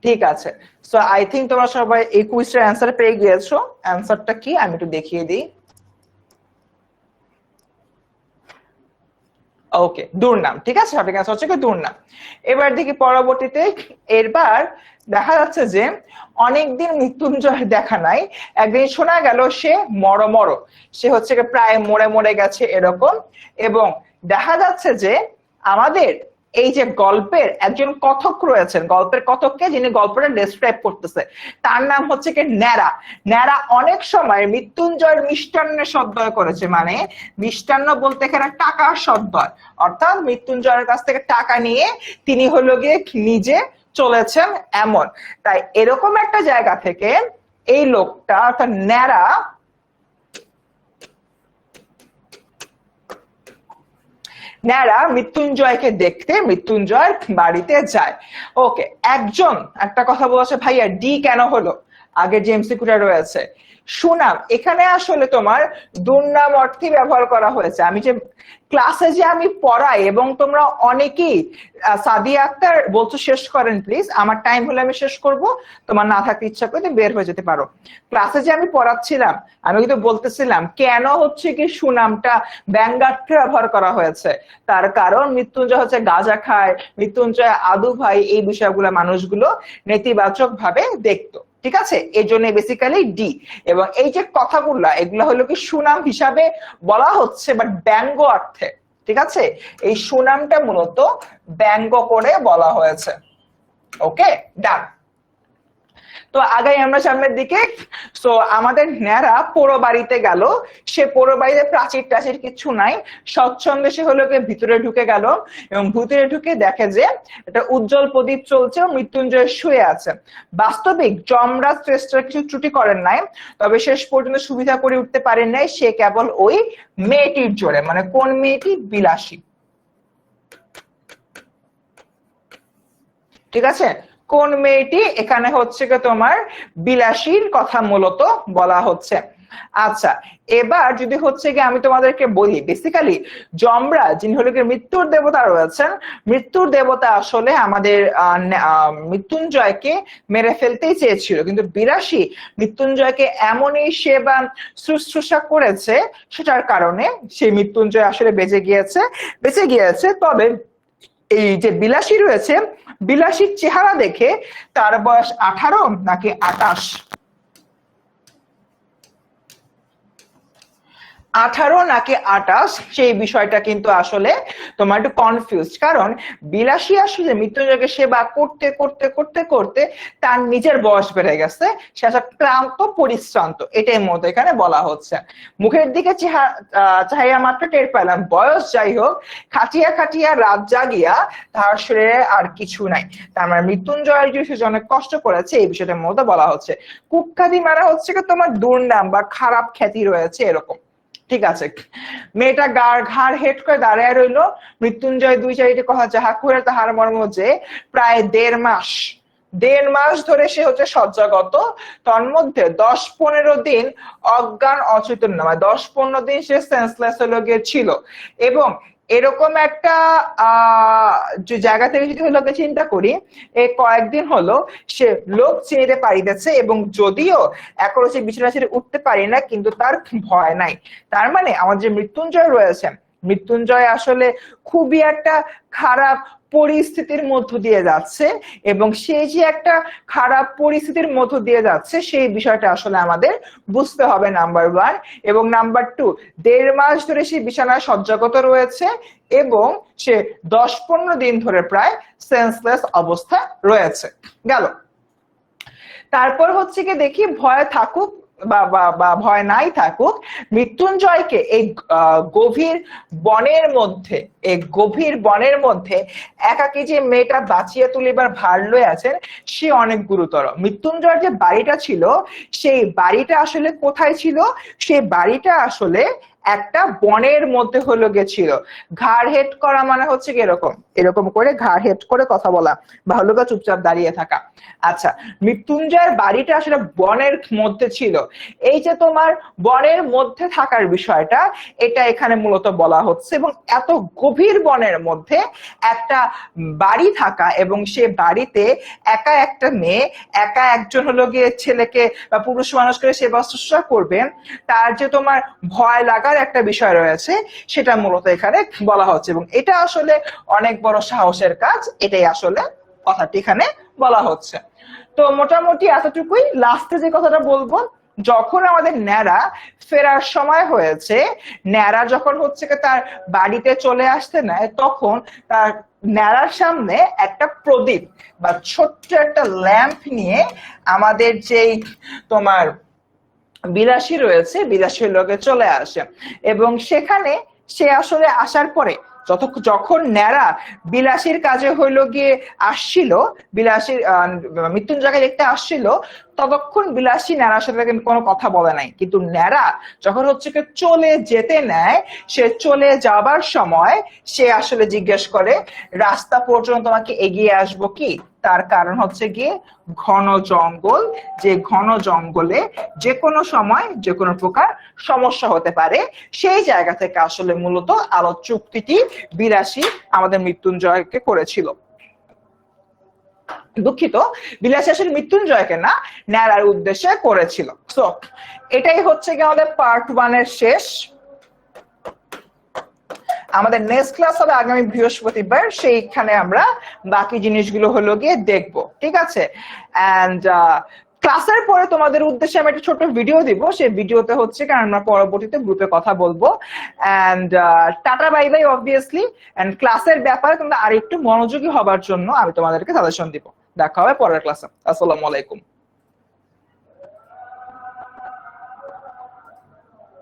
Speaker 1: ঠিক আছে। সো আই থিঙ্ক তোমরা সবাই এই কুইজটার অ্যান্সার পেয়ে গিয়েছো। অ্যান্সারটা কি আমি একটু দেখিয়ে দিই। ওকে, দুর্নাম, ঠিক আছে, সঠিক অ্যান্সার হচ্ছে কি দুর্নাম। এবার দেখি পরবর্তীতে, এরবার দেখা যাচ্ছে যে অনেকদিন মৃত্যুঞ্জয় দেখা নাই, একদিন শোনা গেল সে মরমর, সে হচ্ছে প্রায় মরে মরে গেছে এরকম। এবং দেখা যাচ্ছে যে আমাদের এই যে গল্পের একজন কথক রয়েছেন, গল্পের কথককে যিনি গল্পটা ডেসক্রাইব করতেছে, তার নাম হচ্ছে কি ন্যাড়া। ন্যাড়া অনেক সময় মৃত্যুঞ্জয়ের মিষ্টান্নের সদ্বয় করেছে, মানে মিষ্টান্ন বলতে এখানে টাকার সদ্বয়, অর্থাৎ মৃত্যুঞ্জয়ের কাছ থেকে টাকা নিয়ে তিনি হলো গিয়ে নিজে চলেছেন এমন। তাই এরকম একটা জায়গা থেকে এই লোকটা অর্থাৎ ন্যাড়া মৃত্যুঞ্জয়কে দেখতে মৃত্যুঞ্জয়ের বাড়িতে যায়। ওকে, একটা কথা বলেছে ভাইয়া ডি কেন হলো, আগে যে এমসিকিউটা রয়েছে সুনাম, এখানে আসলে তোমার দুর্নাম অর্থে ব্যবহার করা হয়েছে। আমি যে ক্লাসে যে আমি পড়াই এবং তোমরা অনেকেই, সাদিয়া আক্তার বলছো শেষ করেন প্লিজ, আমার টাইম হলে আমি শেষ করব, তোমার না থাকতে ইচ্ছা করে বের হয়ে যেতে পারো। ক্লাসে যে আমি পড়াচ্ছিলাম আমি কিন্তু বলতেছিলাম কেন হচ্ছে কি সুনামটা ব্যঙ্গার্থে ব্যবহার করা হয়েছে, তার কারণ মৃত্যুঞ্জয় হচ্ছে গাঁজা খায়, মৃত্যুঞ্জয় আদু ভাই, এই বিষয়গুলো মানুষগুলো নেতিবাচক ভাবে দেখতো। ঠিক আছে, এই জন্য বেসিক্যালি ডি। এবং এই যে কথাগুলো এগুলো হলো কি সুনাম হিসাবে বলা হচ্ছে, বাট ব্যঙ্গ অর্থে। ঠিক আছে, এই সুনামটা মূলত ব্যঙ্গ করে বলা হয়েছে। ওকে, ডান। তো আগাই আমরা সামনের দিকে। সো আমাদের ন্যাড়া পোড়ো বাড়িতে গেল, সে পোড়ো বাড়িতে প্রাচীর টাচীর কিছু নাই, স্বচ্ছন্দে সে হলো ভিতরে ঢুকে গেল এবং ভিতরে ঢুকে দেখে যে একটা উজ্জ্বল প্রদীপ চলছে, মৃত্যুঞ্জয় শুয়ে আছে। বাস্তবিক যমরাজ শ্রেষ্ঠরা কিছু ত্রুটি করেন নাই, তবে শেষ পর্যন্ত সুবিধা করে উঠতে পারেন নাই, সে কেবল ওই মেয়েটির জোরে। মানে কোন মেয়েটি? বিলাসী। ঠিক আছে, কোন মেয়েটি? এখানে হচ্ছে কি তোমার বিলাসীর কথা মূলত বলা হচ্ছে। আচ্ছা, এবার যদি হচ্ছে কি আমি তোমাদেরকে বলি, বেসিক্যালি যমরাজ যিনি হলো কি মৃত্যুর দেবতা রয়েছেন, মৃত্যুর দেবতা আসলে আমাদের মৃত্যুঞ্জয়কে মেরে ফেলতেই চেয়েছিল, কিন্তু বিলাসী মৃত্যুঞ্জয়কে এমনই সেবা শুশ্রূষা করেছে, সেটার কারণে সেই মৃত্যুঞ্জয় আসলে বেঁচে গিয়েছে। তবে এই যে বিলাসী রয়েছে, বিলাসীর চেহারা দেখে তার বয়স 18 নাকি 28, 18 নাকি 28, সেই বিষয়টা কিন্তু আসলে তোমার একটু কনফিউজ। কারণ বিলাসী আসলে মৃত্যুঞ্জয়কে সেবা করতে করতে করতে করতে তার নিজের বয়স বেড়ে গেছে, সে আসলে ক্লান্ত পরিশ্রান্ত, এটাই মতো এখানে বলা হচ্ছে। মুখের দিকে চাহিয়া মাত্র টের পেলাম, বয়স যাই হোক, খাটিয়া খাটিয়া রাত জাগিয়া তার শরীরে আর কিছু নাই। তার মানে মৃত্যুঞ্জয়ের যে সে অনেক কষ্ট করেছে, এই বিষয়টার মধ্যে বলা হচ্ছে। কুখ্যাতি মারা হচ্ছে কি তোমার দুর্নাম বা খারাপ খ্যাতি রয়েছে এরকম। ঠিক আছে, মেয়েটা ঘাড় হেট করে দাঁড়ায় রইলো। মৃত্যুঞ্জয় দুই চারিটি কথা যাহা করে তাহার মর্ম যে প্রায় 1.5 মাস ধরে সে হচ্ছে শয্যাগত, তন্মধ্যে 10-15 দিন অজ্ঞান অচৈতন্য, মানে 10-15 দিন সে সেন্সলেস হলো গিয়ে ছিল। এবং এরকম একটা যে জায়গা থেকে যদি হলো চিন্তা করি, এই কয়েকদিন হলো সে লোক চিনিতে পারিতেছে, এবং যদিও এখনো সে বিছানা ছেড়ে উঠতে পারি না, কিন্তু তার ভয় নাই। তার মানে আমাদের যে মৃত্যুঞ্জয় রয়েছে, মৃত্যুঞ্জয় আসলে খুবই একটা খারাপ পরিস্থিতির মধ্য দিয়ে যাচ্ছে, এবং সেই যে একটা খারাপ পরিস্থিতির মধ্য দিয়ে যাচ্ছে, সেই বিষয়টা আসলে আমাদের বুঝতে হবে, নাম্বার 1। এবং নাম্বার 2, 1.5 মাস ধরে সে বিছানায় শয্যাগত রয়েছে, এবং সে 10-15 দিন ধরে প্রায় সেন্সলেস অবস্থায় রয়েছে। গেল। তারপর হচ্ছে কি দেখি, ভয় থাকুক বা ভয় নাই থাকুক, মৃত্যুঞ্জয়কে এই গভীর বনের মধ্যে একাকী যে মেয়েটা বাঁচিয়ে তুলিবার ভার লয়ে আছেন, সে অনেক গুরুতর। মৃত্যুঞ্জয়ের যে বাড়িটা ছিল, সেই বাড়িটা আসলে কোথায় ছিল? সেই বাড়িটা আসলে একটা বনের মধ্যে হলো গেছিল। ঘাড় হেট করা মানে হচ্ছে কি এরকম করে ঘাড় হেট করে কথা বলা, বা হলো চুপচাপ দাঁড়িয়ে থাকা। আচ্ছা, মৃত্যুঞ্জয়ের বাড়িটা আসলে বনের মধ্যে ছিল। এই যে তোমার বনের মধ্যে থাকার বিষয়টা, এটা এখানে মূলত বলা হচ্ছে। এবং এত গভীর বনের মধ্যে একটা বাড়ি থাকা, এবং সে বাড়িতে একা একটা মেয়ে, একা একজন হলো গিয়ে ছেলেকে বা পুরুষ মানুষকে সেবা শুশ্রূষা করবে, তার যে তোমার ভয় লাগার একটা বিষয় রয়েছে, সেটা মূলত এখানে বলা হচ্ছে। এবং এটা আসলে অনেক বড় সাহসের কাজ, এটাই আসলে কথাটি এখানে বলা হচ্ছে। তো মোটামুটি এতটুকুই। লাস্টে যে কথাটা বলবো, যখন আমাদের ন্যাড়া ফেরার সময় হয়েছে, ন্যাড়া যখন হচ্ছে তার বাড়িতে চলে আসতে নেয়, তখন তার ন্যাড়ার সামনে একটা প্রদীপ বা ছোট্ট একটা ল্যাম্প নিয়ে আমাদের যেই তোমার বিলাসী রয়েছে, বিলাসীর লোকে চলে আসে। এবং সেখানে সে আসলে আসার পরে যখন ন্যাড়া বিলাসীর কাজে হইলো গিয়ে আসছিল, বিলাসীর মৃত্যুঞ্জয়কে দেখতে আসছিল, ততক্ষণ বিলাসী ন্যাড়ার সাথে কিন্তু কোনো কথা বলে নাই। কিন্তু ন্যাড়া যখন হচ্ছে চলে যেতে নেয়, সে চলে যাবার সময় সে আসলে জিজ্ঞেস করে, রাস্তা পর্যন্ত তোমাকে এগিয়ে আসবো কি? তার কারণ হচ্ছে গিয়ে ঘন জঙ্গল, যে ঘন জঙ্গলে যে কোনো সময় যে কোনো প্রকার সমস্যা হতে পারে, সেই জায়গা থেকে আসলে মূলত আলোক চুক্তিটি বিলাসী আমাদের মৃত্যুঞ্জয়কে করেছিল। দুঃখিত, বিলাসী আসলে মৃত্যুঞ্জয়কে না, ন্যাড়ার উদ্দেশ্যে করেছিল। সো এটাই হচ্ছে কি আমাদের পার্ট 1 এর শেষ। আমাদের নেক্সট ক্লাস হবে আগামী বৃহস্পতিবার, সেইখানে আমরা বাকি জিনিসগুলো হলো গিয়ে দেখবো। ঠিক আছে? এন্ড ক্লাসের পরে তোমাদের উদ্দেশ্যে আমি একটা ছোট ভিডিও দিব, সেই ভিডিওতে হচ্ছে কারণ আমরা পরবর্তীতে গ্রুপে কথা বলবো। And tata bye bye obviously. And ক্লাসের ব্যাপারে তোমরা আরেকটু মনোযোগী হবার জন্য আমি তোমাদেরকে সাজেশন দিব। দেখা হবে পরের ক্লাসে। আসসালামু আলাইকুম।